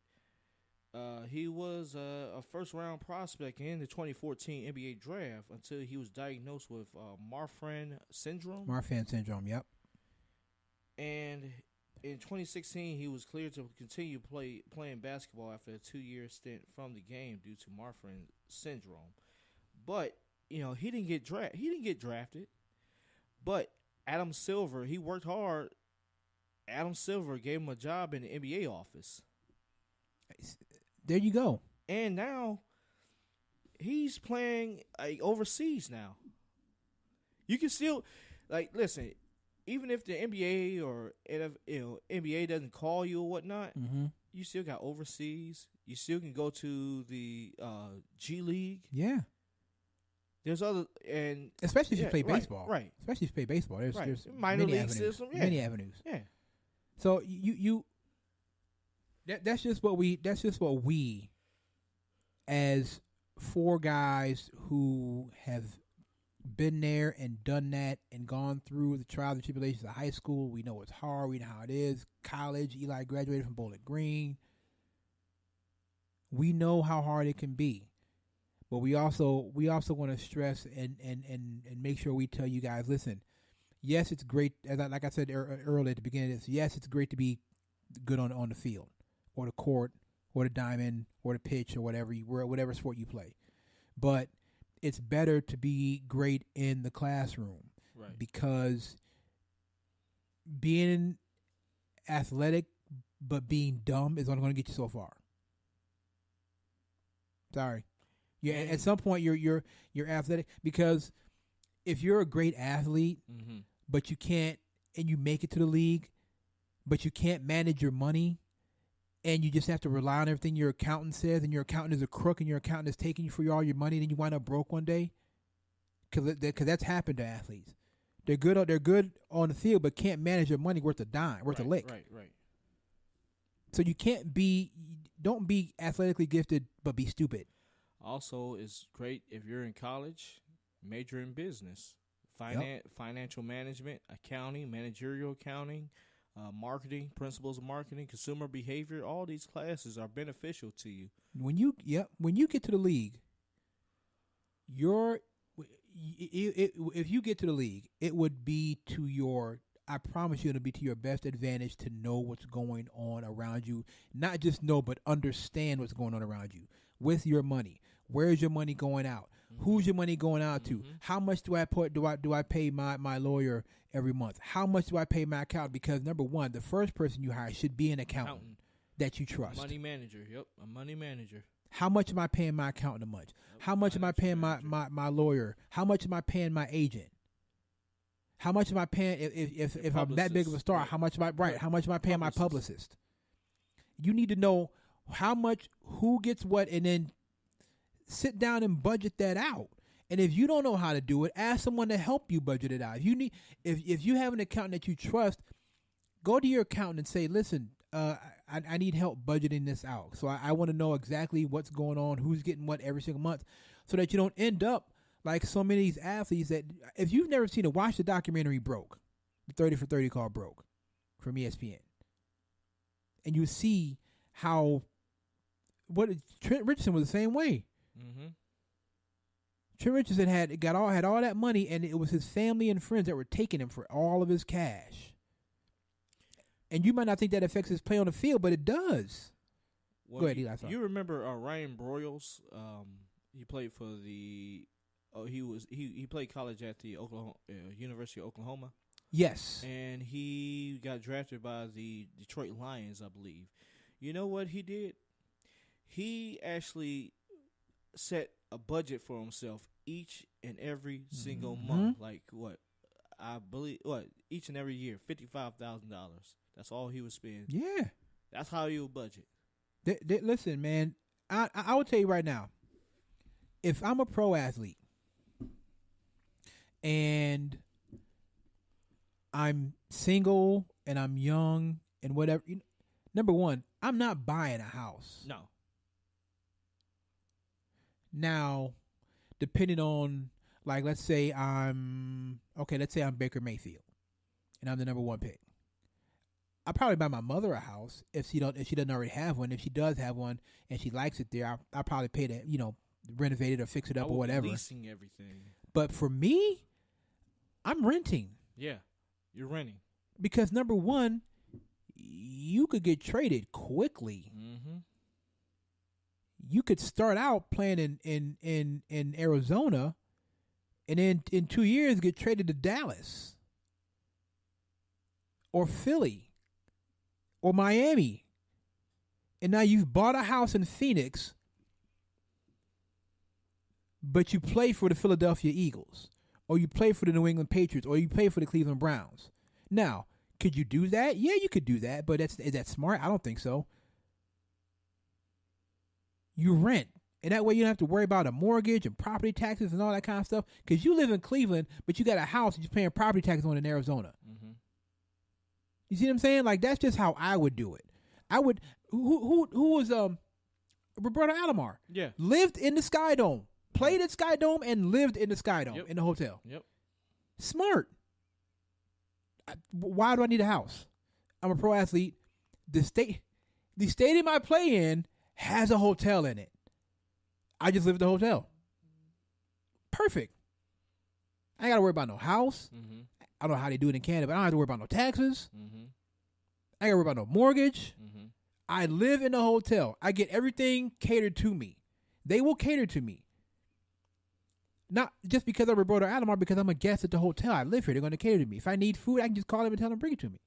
he was a first-round prospect in the 2014 NBA draft until he was diagnosed with Marfan syndrome. Marfan syndrome, yep. And in 2016, he was cleared to continue playing basketball after a 2-year stint from the game due to Marfan syndrome. But he didn't get drafted. But Adam Silver, he worked hard. Adam Silver gave him a job in the NBA office. There you go. And now he's playing overseas now. You can still, listen, even if the NBA or NBA doesn't call you or whatnot, you still got overseas. You still can go to the G League. Yeah. There's other, and especially if you play baseball. Right. Especially if you play baseball. There's minor many league avenues. system. Yeah. Many avenues. Yeah. So that's just what we as four guys who have been there and done that and gone through the trials and tribulations of high school. We know it's hard. We know how it is. College. Eli graduated from Bowling Green. We know how hard it can be. But we also want to stress and make sure we tell you guys, listen, yes, it's great. Like I said earlier at the beginning, yes, it's great to be good on the field or the court or the diamond or the pitch or whatever sport you play. But it's better to be great in the classroom, right? Because being athletic but being dumb is only going to get you so far. Sorry. Yeah, at some point you're athletic, because if you're a great athlete, but you can't, and you make it to the league, but you can't manage your money, and you just have to rely on everything your accountant says, and your accountant is a crook, and your accountant is taking you for all your money, and then you wind up broke one day. Because that's happened to athletes. They're good on the field, but can't manage their money worth a dime, worth a lick. Right. So don't be athletically gifted, but be stupid. Also, it's great if you're in college, major in business, financial management, accounting, managerial accounting, marketing, principles of marketing, consumer behavior. All these classes are beneficial to you. When you get to the league, if you get to the league, it would be to your, I promise you, it'll be to your best advantage to know what's going on around you. Not just know, but understand what's going on around you with your money. Where's your money going out? Who's your money going out to? How much do I pay my lawyer every month? How much do I pay my accountant? Because number one, the first person you hire should be an accountant that you trust. Money manager. Yep, a money manager. How much am I paying my accountant a month? How much am I paying my lawyer? How much am I paying my agent? How much am I paying if I'm that big of a star? Right. How much am I paying my publicist? You need to know how much, who gets what, and then sit down and budget that out. And if you don't know how to do it, ask someone to help you budget it out. If you have an accountant that you trust, go to your accountant and say, listen, I need help budgeting this out. So I want to know exactly what's going on, who's getting what every single month, so that you don't end up like so many of these athletes that, if you've never seen it, watch the documentary Broke, the 30 for 30 called Broke from ESPN. And you see how Trent Richardson was the same way. Trent Richardson had all that money, and it was his family and friends that were taking him for all of his cash. And you might not think that affects his play on the field, but it does. Well, go ahead, Eli. Sorry. You remember Ryan Broyles? He played for the. He played college at the University of Oklahoma. Yes. And he got drafted by the Detroit Lions, I believe. You know what he did? He actually set a budget for himself each and every single month. Like what? I believe each and every year, $55,000. That's all he would spend. Yeah. That's how he would budget. Listen, man, I will tell you right now, if I'm a pro athlete and I'm single and I'm young and whatever, number one, I'm not buying a house. No. Now, depending on, like, let's say I'm Baker Mayfield and I'm the number one pick. I'll probably buy my mother a house if she doesn't already have one. If she does have one and she likes it there, I'll probably pay to, renovate it or fix it up or whatever. Leasing everything. But for me, I'm renting. Yeah, you're renting. Because number one, you could get traded quickly. You could start out playing in Arizona and then in 2 years get traded to Dallas or Philly or Miami. And now you've bought a house in Phoenix, but you play for the Philadelphia Eagles, or you play for the New England Patriots, or you play for the Cleveland Browns. Now, could you do that? Yeah, you could do that, but is that smart? I don't think so. You rent, and that way you don't have to worry about a mortgage and property taxes and all that kind of stuff, because you live in Cleveland, but you got a house that you're paying property taxes on in Arizona. You see what I'm saying? Like, that's just how I would do it. I would. Who was Roberto Alomar? Yeah, lived in the Sky Dome, played at Sky Dome, and lived in the Sky Dome in the hotel. Yep. Smart. Why do I need a house? I'm a pro athlete. The stadium I play in has a hotel in it. I just live at the hotel. Perfect. I ain't got to worry about no house. I don't know how they do it in Canada, but I don't have to worry about no taxes. I ain't got to worry about no mortgage. I live in a hotel. I get everything catered to me. They will cater to me. Not just because I'm Roberto Alomar, because I'm a guest at the hotel. I live here. They're going to cater to me. If I need food, I can just call them and tell them to bring it to me.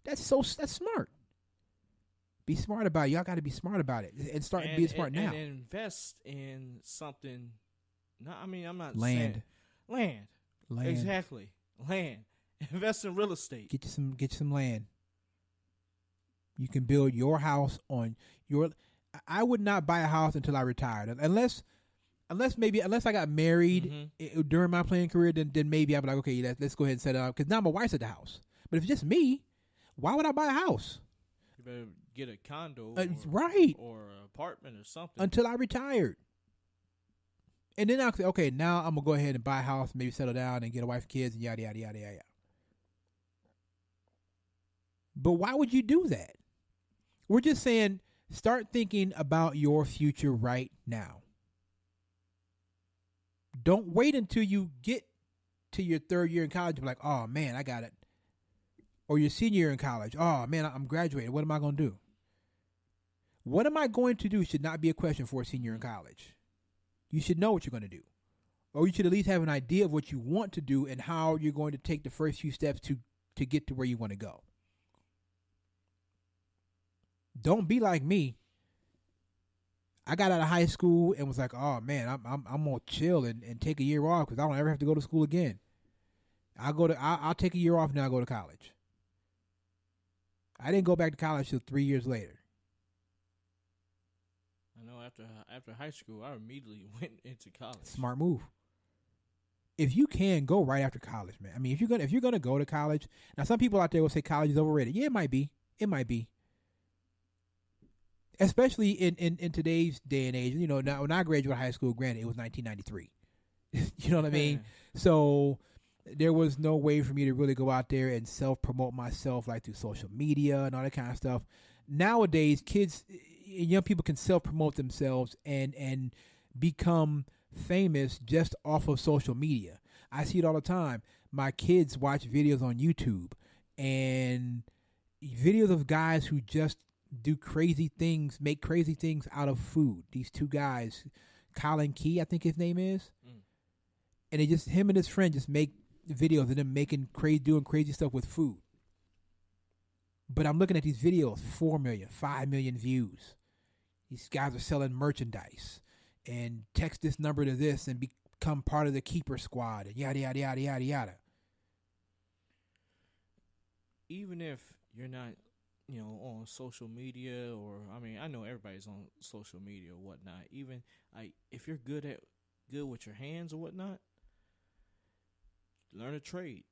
That's smart. Be smart about it. Y'all got to be smart about it and start being smart now. And invest in something. No, I mean, I'm not Land. saying land. Exactly. Land. Invest in real estate. Get you some land. You can build your house on your. I would not buy a house until I retired, unless I got married during my playing career. Then maybe I'd be like, okay, let's go ahead and set it up because now my wife's at the house. But if it's just me, why would I buy a house? You better get a condo, right, or an apartment or something until I retired. And then I'll say, okay, now I'm gonna go ahead and buy a house, maybe settle down and get a wife and kids and yada yada yada yada. But why would you do that? We're just saying start thinking about your future right now. Don't wait until you get to your third year in college and be like, oh man, I got it. Or your senior year in college. Oh man, I'm graduating. What am I going to do? What am I going to do should not be a question for a senior in college. You should know what you're going to do. Or you should at least have an idea of what you want to do and how you're going to take the first few steps to get to where you want to go. Don't be like me. I got out of high school and was like, oh man, I'm gonna chill and take a year off because I don't ever have to go to school again. I'll take a year off and then I'll go to college. I didn't go back to college till 3 years later. I know after high school, I immediately went into college. Smart move. If you can go right after college, man. I mean, if you're gonna go to college, now some people out there will say college is overrated. Yeah, it might be. It might be. Especially in today's day and age, now when I graduated high school, granted, it was 1993. You know what I mean? So there was no way for me to really go out there and self-promote myself like through social media and all that kind of stuff. Nowadays, kids, young people can self-promote themselves and become famous just off of social media. I see it all the time. My kids watch videos on YouTube and videos of guys who just do crazy things, make crazy things out of food. These two guys, Colin Key, I think his name is, and him and his friend just make videos of them doing crazy stuff with food. But I'm looking at these videos, 4 million, 5 million views. These guys are selling merchandise and text this number to this and become part of the keeper squad and yada yada yada yada yada. Even if you're not on social media, or I know everybody's on social media or whatnot. Even if you're good with your hands or whatnot, learn a trade.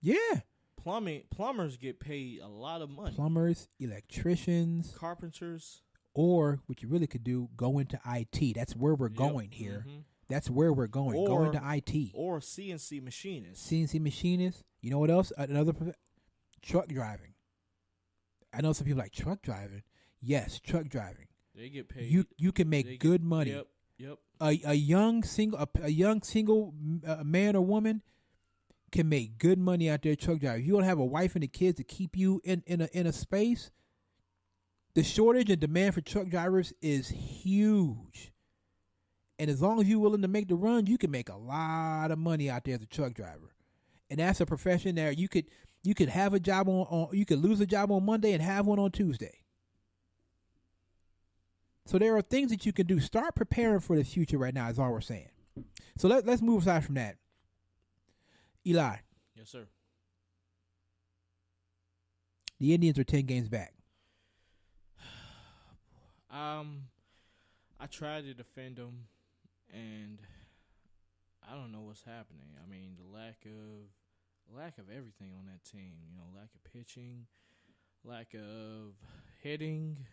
Yeah, plumbers get paid a lot of money. Plumbers, electricians, carpenters, or what you really could do, go into IT. That's where we're going here. Mm-hmm. That's where we're going. Go into IT or CNC machinist. CNC machinist. You know what else? Another truck driving. I know some people like truck driving. Yes, truck driving. They get paid. You can make good money. Yep. A young single man or woman can make good money out there truck driving. If you don't have a wife and the kids to keep you in a space, the shortage and demand for truck drivers is huge. And as long as you're willing to make the run, you can make a lot of money out there as a truck driver. And that's a profession that you could have a job on you could lose a job on Monday and have one on Tuesday. So there are things that you can do. Start preparing for the future right now is all we're saying. So let's move aside from that. Eli. Yes, sir. The Indians are 10 games back. I tried to defend them, and I don't know what's happening. I mean, the lack of everything on that team. Lack of pitching, lack of hitting.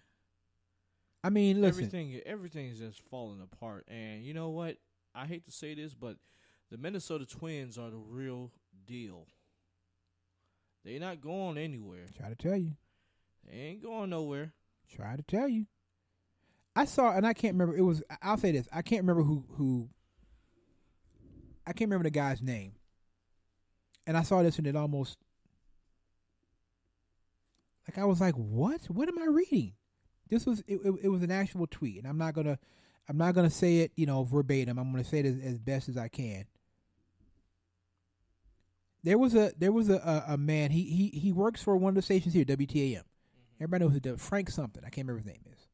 I mean, listen. Everything is just falling apart. And you know what? I hate to say this, but the Minnesota Twins are the real deal. They're not going anywhere. Try to tell you. They ain't going nowhere. Try to tell you. I saw, and I can't remember. I'll say this. I can't remember who. I can't remember the guy's name. And I saw this and it almost, I was like, what? What am I reading? This was it was an actual tweet, and I'm not gonna say it verbatim. I'm gonna say it as best as I can. There was a man. He works for one of the stations here, WTAM, Everybody knows who the Frank something. I can't remember his name is.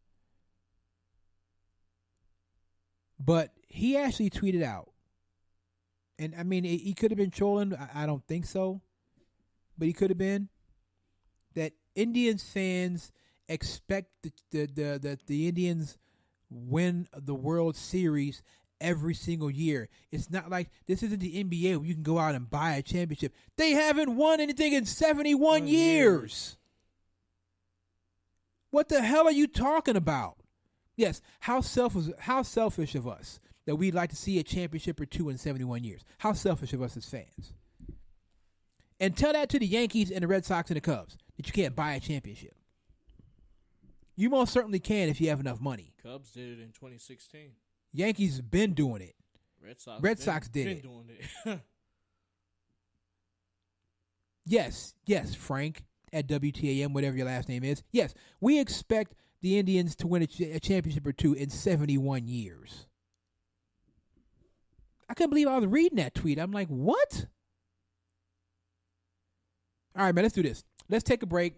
But he actually tweeted out, and I mean, he could have been trolling. I don't think so, but he could have been, that Indians fans expect that the Indians win the World Series every single year. It's not like this isn't the NBA where you can go out and buy a championship. They haven't won anything in 71 years. What the hell are you talking about? Yes, how selfish of us that we'd like to see a championship or two in 71 years. How selfish of us as fans. And tell that to the Yankees and the Red Sox and the Cubs, that you can't buy a championship. You most certainly can if you have enough money. Cubs did it in 2016. Yankees have been doing it. Red Sox did been it. Doing it. Yes, Frank, at WTAM, whatever your last name is. Yes, we expect the Indians to win a championship or two in 71 years. I couldn't believe I was reading that tweet. I'm like, what? All right, man, let's do this. Let's take a break.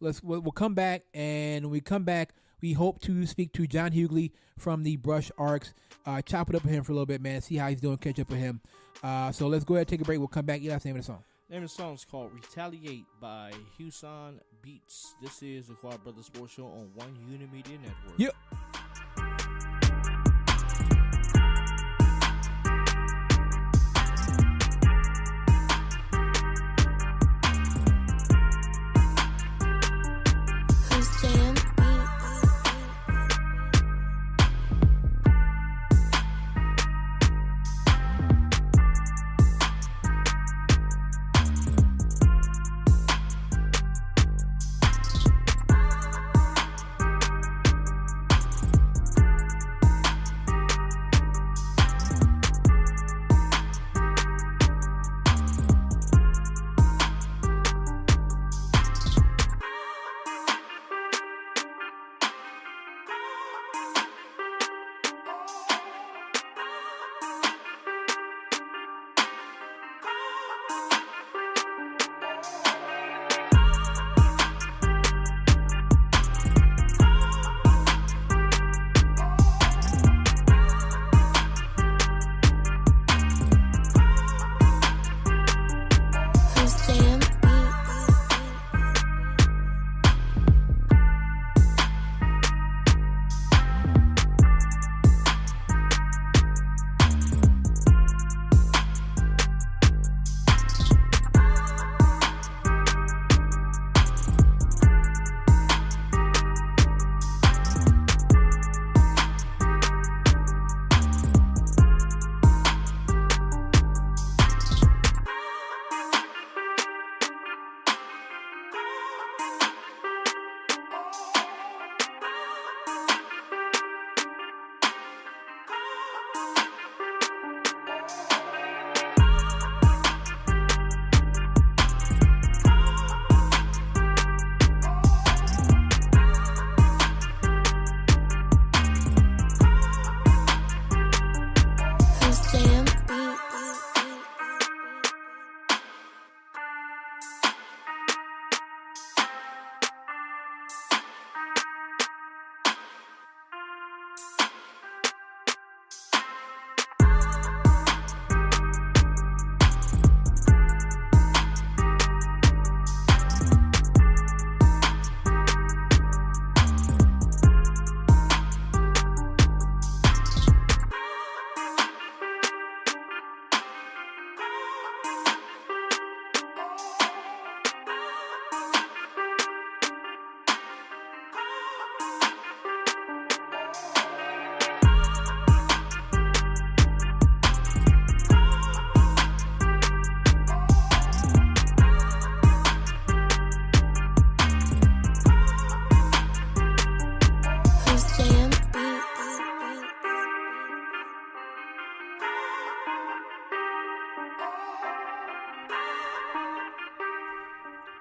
We'll come back, and when we come back, we hope to speak to John Hughley from the Brush Arcs. Chop it up with him for a little bit, man. See how he's doing. Catch up with him. So let's go ahead and take a break. We'll come back. Your last name of the song. The name of the song is called Retaliate by Hughley Beats. This is the Quad Brothers Sports Show on One Unimedia Network. Yep.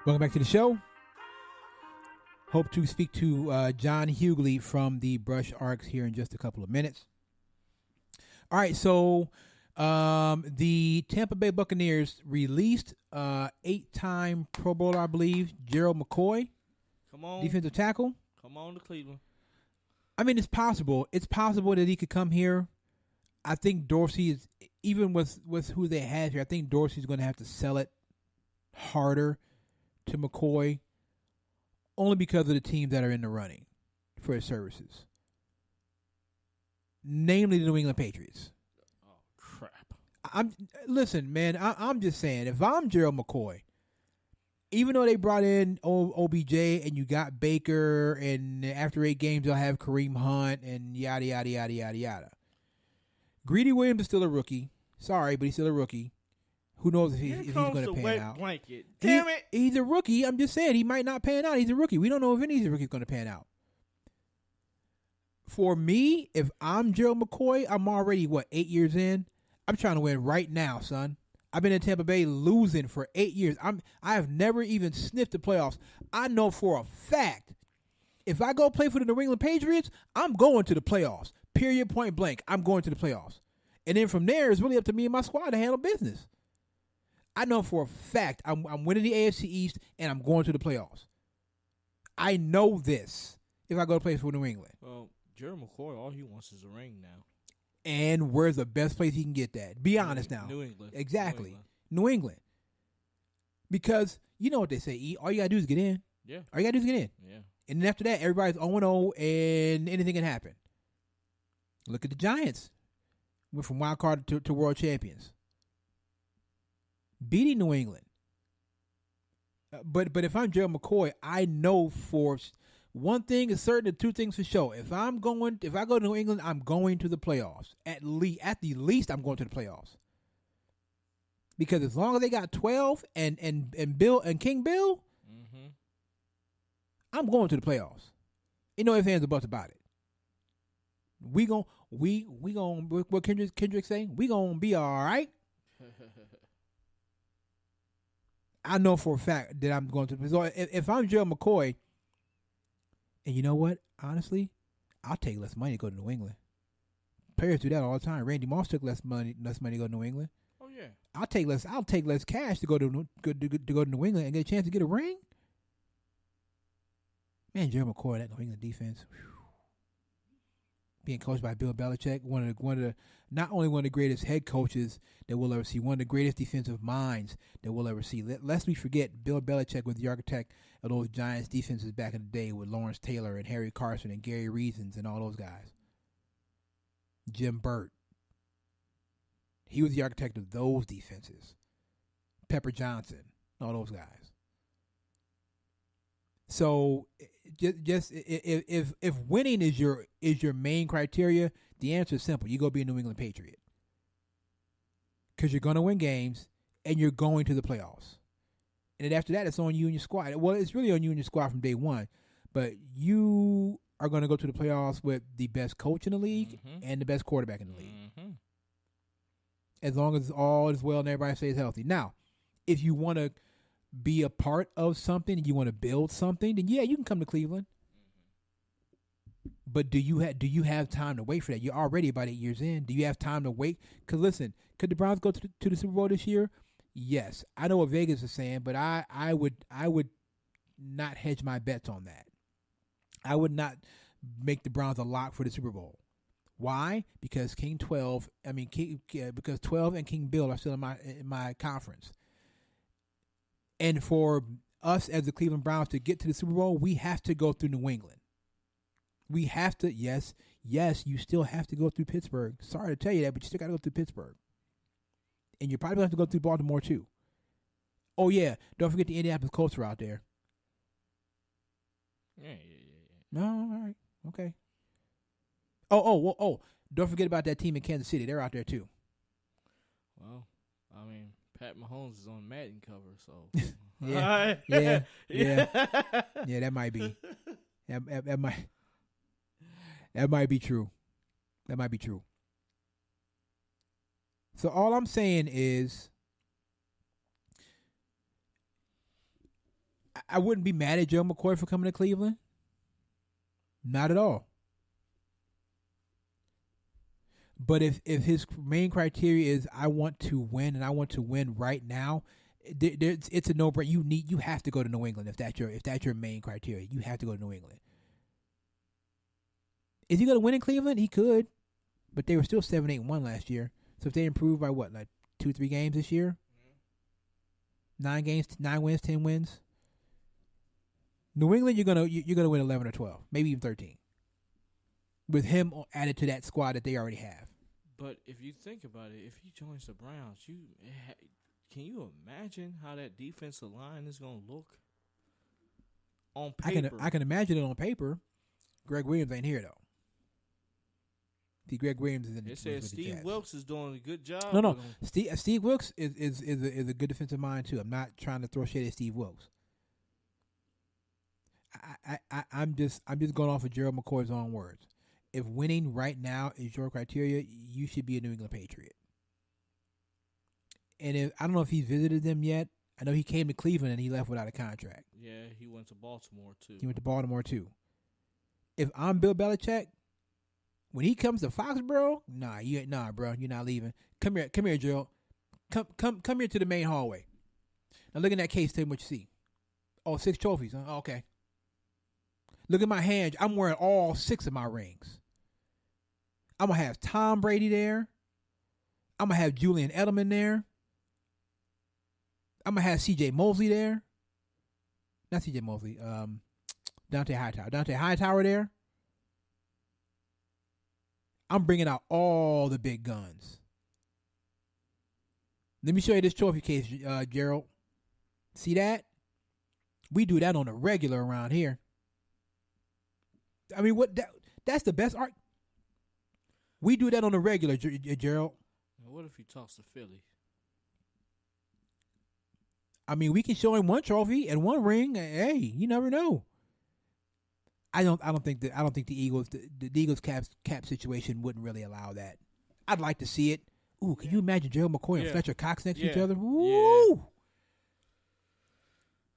Welcome back to the show. Hope to speak to John Hughley from the Brush Arcs here in just a couple of minutes. All right, so the Tampa Bay Buccaneers released 8-time Pro Bowler, I believe, Gerald McCoy. Come on. defensive tackle. Come on to Cleveland. I mean, it's possible. It's possible that he could come here. I think Dorsey is, even with who they have here, I think Dorsey's going to have to sell it harder to McCoy, only because of the teams that are in the running for his services, namely the New England Patriots. Oh, crap. Listen, man, I'm just saying, if I'm Gerald McCoy, even though they brought in OBJ and you got Baker, and after 8 games they'll have Kareem Hunt and yada, yada, yada, yada, yada. Greedy Williams is still a rookie. Sorry, but he's still a rookie. Who knows if he's going to pan out. Blanket. Damn it. He's a rookie. I'm just saying, he might not pan out. He's a rookie. We don't know if any of these rookies going to pan out. For me, if I'm Gerald McCoy, I'm already, 8 years in? I'm trying to win right now, son. I've been in Tampa Bay losing for 8 years. I have never even sniffed the playoffs. I know for a fact, if I go play for the New England Patriots, I'm going to the playoffs. Period, point blank. I'm going to the playoffs. And then from there, it's really up to me and my squad to handle business. I know for a fact I'm winning the AFC East, and I'm going to the playoffs. I know this if I go to play for New England. Well, Jerry McCoy, all he wants is a ring now. And where's the best place he can get that? Be honest now. New England. Exactly. New England. Because you know what they say, E. All you got to do is get in. Yeah. All you got to do is get in. Yeah. And then after that, everybody's 0-0 and anything can happen. Look at the Giants. Went from wild card to world champions. Beating New England. But if I'm Gerald McCoy, I know for one thing is certain and two things for sure. If I go to New England, I'm going to the playoffs. At the least, I'm going to the playoffs. Because as long as they got 12 and Bill and King Bill, I'm going to the playoffs. You know, if hands or buts about it. We gon' what Kendrick say? We gonna be all right. I know for a fact that I'm going to. So if I'm Gerald McCoy, and you know what? Honestly, I'll take less money to go to New England. Players do that all the time. Randy Moss took less money to go to New England. Oh yeah. I'll take less cash to go to New England and get a chance to get a ring. Man, Gerald McCoy, that New England defense. Whew. Being coached by Bill Belichick, not only one of the greatest head coaches that we'll ever see, one of the greatest defensive minds that we'll ever see. Lest we forget, Bill Belichick was the architect of those Giants defenses back in the day with Lawrence Taylor and Harry Carson and Gary Reasons and all those guys. Jim Burt. He was the architect of those defenses. Pepper Johnson, all those guys. So, just if winning is your main criteria, the answer is simple. You go be a New England Patriot because you're going to win games and you're going to the playoffs. And then after that, it's on you and your squad. Well, it's really on you and your squad from day one, but you are going to go to the playoffs with the best coach in the league and the best quarterback in the league. As long as all is well and everybody stays healthy. Now, if you want to be a part of something and you want to build something, then yeah, you can come to Cleveland. But do you have time to wait for that? You're already about 8 years in. Do you have time to wait? Because listen, could the Browns go to the Super Bowl this year? Yes. I know what Vegas is saying, but I would not hedge my bets on that. I would not make the Browns a lock for the Super Bowl. Why? Because because 12 and King Bill are still in my conference. And for us as the Cleveland Browns to get to the Super Bowl, we have to go through New England. We have to, yes, you still have to go through Pittsburgh. Sorry to tell you that, but you still got to go through Pittsburgh. And you probably have to go through Baltimore, too. Oh, yeah, don't forget the Indianapolis Colts are out there. Yeah. No, all right, okay. Oh, don't forget about that team in Kansas City. They're out there, too. Well, I mean, Pat Mahomes is on Madden cover, so yeah, that might be. That might be true. That might be true. So all I'm saying is, I wouldn't be mad at Joe McCoy for coming to Cleveland. Not at all. But if his main criteria is I want to win and I want to win right now, It's a no-brainer. You have to go to New England if that's your main criteria. You have to go to New England. Is he going to win in Cleveland? He could, but they were still 7-8-1 last year. So if they improve by what, like 2-3 games this year, 9 games, 9 wins, 10 wins. New England, you're gonna win 11 or 12, maybe even 13, with him added to that squad that they already have. But if you think about it, if he joins the Browns, can you imagine how that defensive line is going to look on paper? I can imagine it on paper. Greg Williams ain't here though. See, Greg Williams is in. They said Steve Wilkes is doing a good job. No. Steve Wilkes is a good defensive mind too. I'm not trying to throw shade at Steve Wilkes. I'm just going off of Gerald McCoy's own words. If winning right now is your criteria, you should be a New England Patriot. And I don't know if he's visited them yet. I know he came to Cleveland and he left without a contract. Yeah, he went to Baltimore too. He went to Baltimore too. If I'm Bill Belichick, when he comes to Foxborough, bro, you're not leaving. Come here, Gerald. Come here to the main hallway. Now look in that case, tell me what you see. Oh, 6 trophies. Huh? Oh, okay. Look at my hand. I'm wearing all 6 of my rings. I'm going to have Tom Brady there. I'm going to have Julian Edelman there. I'm going to have C.J. Mosley there. Not C.J. Mosley. Dante Hightower. Dante Hightower there. I'm bringing out all the big guns. Let me show you this trophy case, Gerald. See that? We do that on a regular around here. I mean, that's the best art. We do that on a regular, Gerald. What if he talks to Philly? I mean, we can show him 1 trophy and 1 ring. Hey, you never know. I don't think the Eagles cap situation wouldn't really allow that. I'd like to see it. Ooh, can you imagine Gerald McCoy and Fletcher Cox next to each other? Woo! Yeah.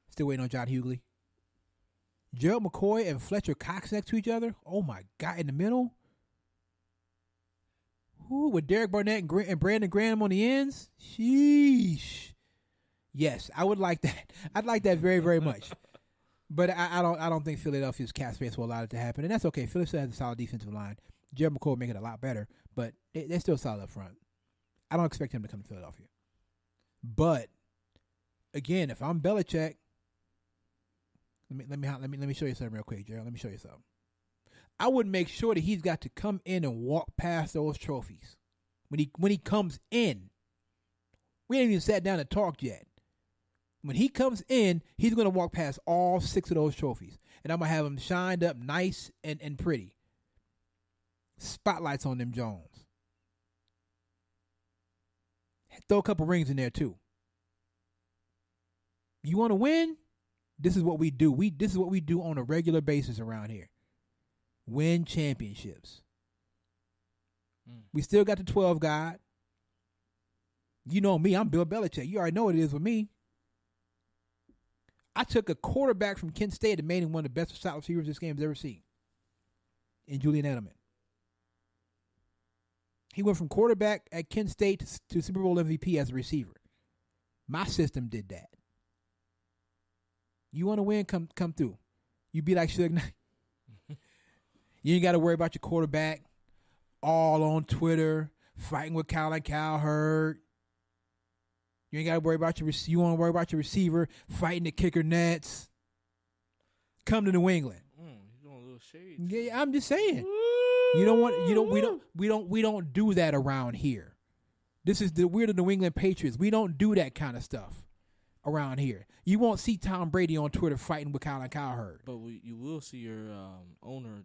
Still waiting on John Hughley. Gerald McCoy and Fletcher Cox next to each other. Oh my God! In the middle. Ooh, with Derek Barnett and Brandon Graham on the ends. Sheesh. Yes, I would like that. I'd like that very, very much. But I don't think Philadelphia's cap space will allow it to happen, and that's okay. Philly still has a solid defensive line. Gerald McCoy will make it a lot better, but they're still solid up front. I don't expect him to come to Philadelphia. But again, if I'm Belichick, let me show you something real quick, Gerald. Let me show you something. I would make sure that he's got to come in and walk past those trophies when he comes in. We ain't even sat down and talked yet. When he comes in, he's going to walk past all 6 of those trophies. And I'm going to have them shined up nice and pretty. Spotlights on them Jones. Throw a couple rings in there, too. You want to win? This is what we do. This is what we do on a regular basis around here. Win championships. We still got the 12 guy. You know me. I'm Bill Belichick. You already know what it is with me. I took a quarterback from Kent State and made him one of the best slot receivers this game's ever seen. In Julian Edelman. He went from quarterback at Kent State to Super Bowl MVP as a receiver. My system did that. You want to win? Come through. You be like Suge Knight. You ain't got to worry about your quarterback all on Twitter, fighting with Colin Cowherd. You ain't got to worry about you want to worry about your receiver fighting the kicker nets. Come to New England. You're doing a little shade. Yeah, I'm just saying. We don't do that around here. We're the New England Patriots. We don't do that kind of stuff around here. You won't see Tom Brady on Twitter fighting with Colin Cowherd. But you will see your owner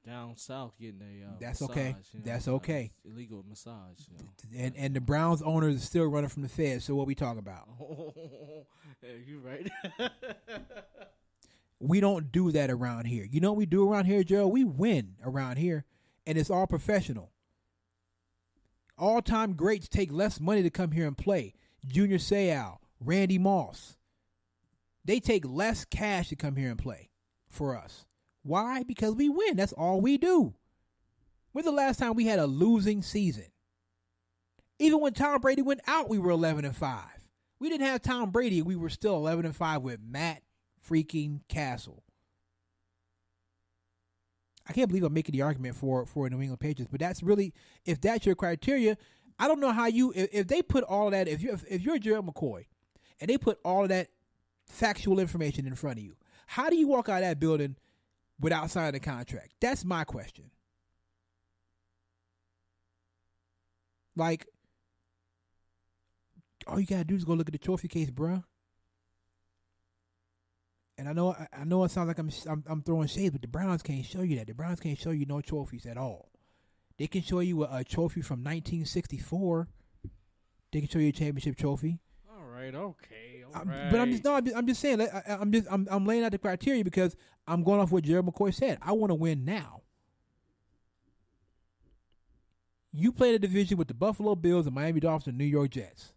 down south getting a that's massage, okay. That's okay. Illegal massage. You know. And the Browns owner is still running from the feds. So what we talking about? Yeah, you right. We don't do that around here. You know what we do around here, Joe? We win around here, and it's all professional. All-time greats take less money to come here and play. Junior Seau, Randy Moss. They take less cash to come here and play for us. Why? Because we win. That's all we do. When's the last time we had a losing season? Even when Tom Brady went out, we were 11-5. We didn't have Tom Brady. We were still 11-5 with Matt freaking Castle. I can't believe I'm making the argument for New England Patriots, but that's really, if that's your criteria, I don't know how you, if they put all of that, if you're Gerald McCoy, and they put all of that factual information in front of you, how do you walk out of that building without signing a contract? That's my question. Like, all you gotta do is go look at the trophy case, bruh. And I know it sounds like I'm throwing shade, but the Browns can't show you that. The Browns can't show you no trophies at all. They can show you a trophy from 1964. They can show you a championship trophy. All right, okay, all right. But I'm just saying. I'm laying out the criteria because I'm going off what Gerald McCoy said. I want to win now. You play the division with the Buffalo Bills, the Miami Dolphins, and New York Jets.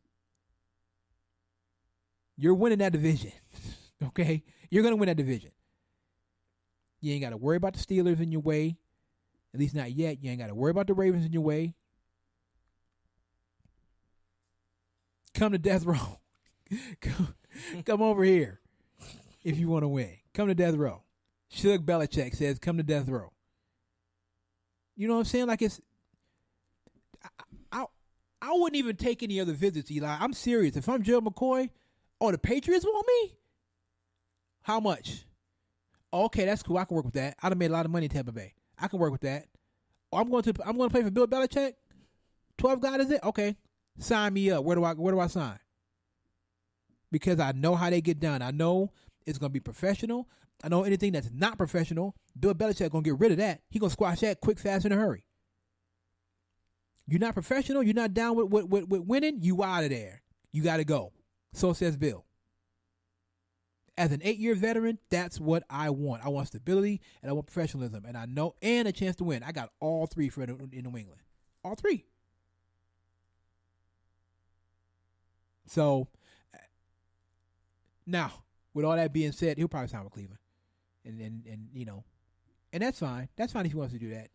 You're winning that division. Okay? You're going to win that division. You ain't got to worry about the Steelers in your way. At least not yet. You ain't got to worry about the Ravens in your way. Come to death row. Come over here if you want to win. Come to death row. Shug Belichick says, come to death row. You know what I'm saying? Like, it's... I wouldn't even take any other visits, Eli. I'm serious. If I'm Gerald McCoy, the Patriots want me? How much? Okay, that's cool. I can work with that. I'd have made a lot of money in Tampa Bay. I can work with that. I'm going to play for Bill Belichick. 12 guys is it? Okay. Sign me up. Where do I sign? Because I know how they get done. I know it's going to be professional. I know anything that's not professional, Bill Belichick going to get rid of that. He going to squash that quick, fast, in a hurry. You're not professional. You're not down with winning. You out of there. You got to go. So says Bill. As an 8-year veteran, that's what I want. I want stability and I want professionalism, and I know, and a chance to win. I got all three for in New England. All three. So now, with all that being said, he'll probably sign with Cleveland, and you know, and that's fine. That's fine if he wants to do that.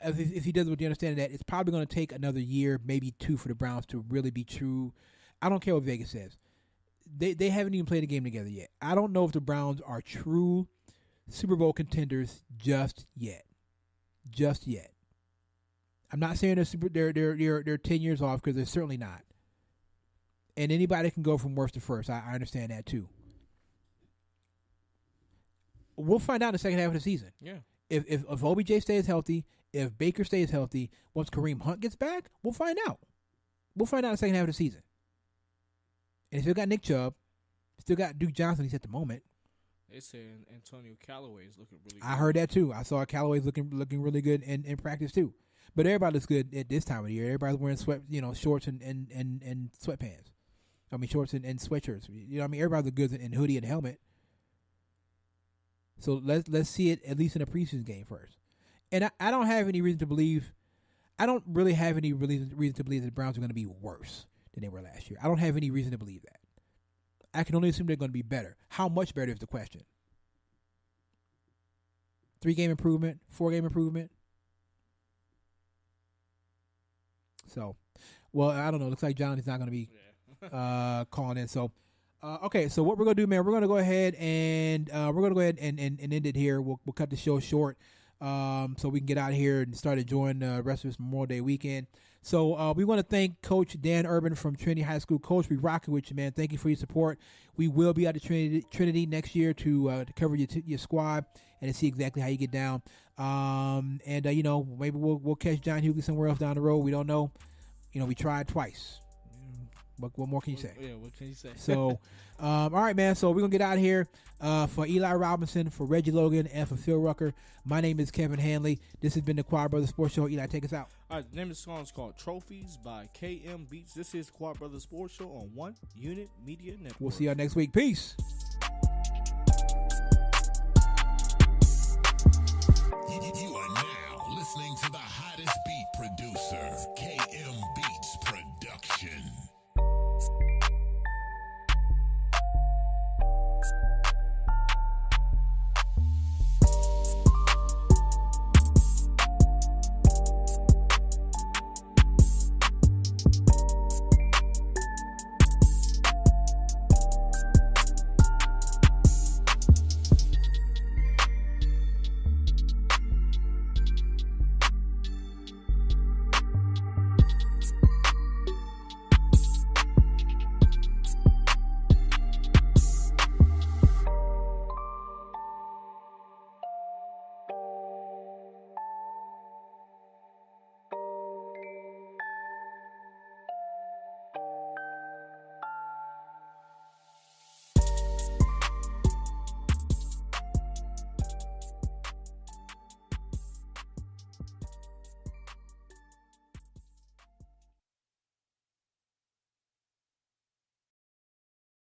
If he does it with the understanding that it's probably going to take another year, maybe 2, for the Browns to really be true. I don't care what Vegas says. They haven't even played a game together yet. I don't know if the Browns are true Super Bowl contenders just yet. Just yet. I'm not saying they're 10 years off, because they're certainly not. And anybody can go from worst to first. I understand that too. We'll find out in the second half of the season. Yeah. If OBJ stays healthy, if Baker stays healthy, once Kareem Hunt gets back, we'll find out. We'll find out in the second half of the season. And still got Nick Chubb, still got Duke Johnson. He's at the moment. They saying Antonio Callaway is looking really good. I heard that too. I saw Callaway's looking really good in practice too. But everybody looks good at this time of the year. Everybody's wearing shorts and sweatpants. I mean, shorts and sweatshirts. You know what I mean? Everybody looks good in hoodie and helmet. So let's see it at least in a preseason game first. And I don't have any reason to believe. I don't really have any reason to believe that the Browns are going to be worse than they were last year. I don't have any reason to believe that. I can only assume they're going to be better. How much better is the question? 3-game improvement, 4-game improvement. So, well, I don't know. It looks like Johnny's not going to be calling in. So, okay. So what we're going to do, man? We're going to go ahead and end it here. We'll cut the show short, so we can get out of here and start enjoying the rest of this Memorial Day weekend. So we want to thank Coach Dan Urban from Trinity High School. Coach, we rocking with you, man. Thank you for your support. We will be out of Trinity next year to cover your squad and to see exactly how you get down. Maybe we'll catch John Hughley somewhere else down the road. We don't know. We tried twice. What more can you say? Yeah, what can you say? So, all right, man. So we're going to get out of here. For Eli Robinson, for Reggie Logan, and for Phil Rucker, my name is Kevin Hanley. This has been the Quad Brothers Sports Show. Eli, take us out. All right, the name of the song is called Trophies by KM Beats. This is Quad Brothers Sports Show on One Unit Media Network. We'll see y'all next week. Peace. You are now listening to the hottest beat producer, KM Beats.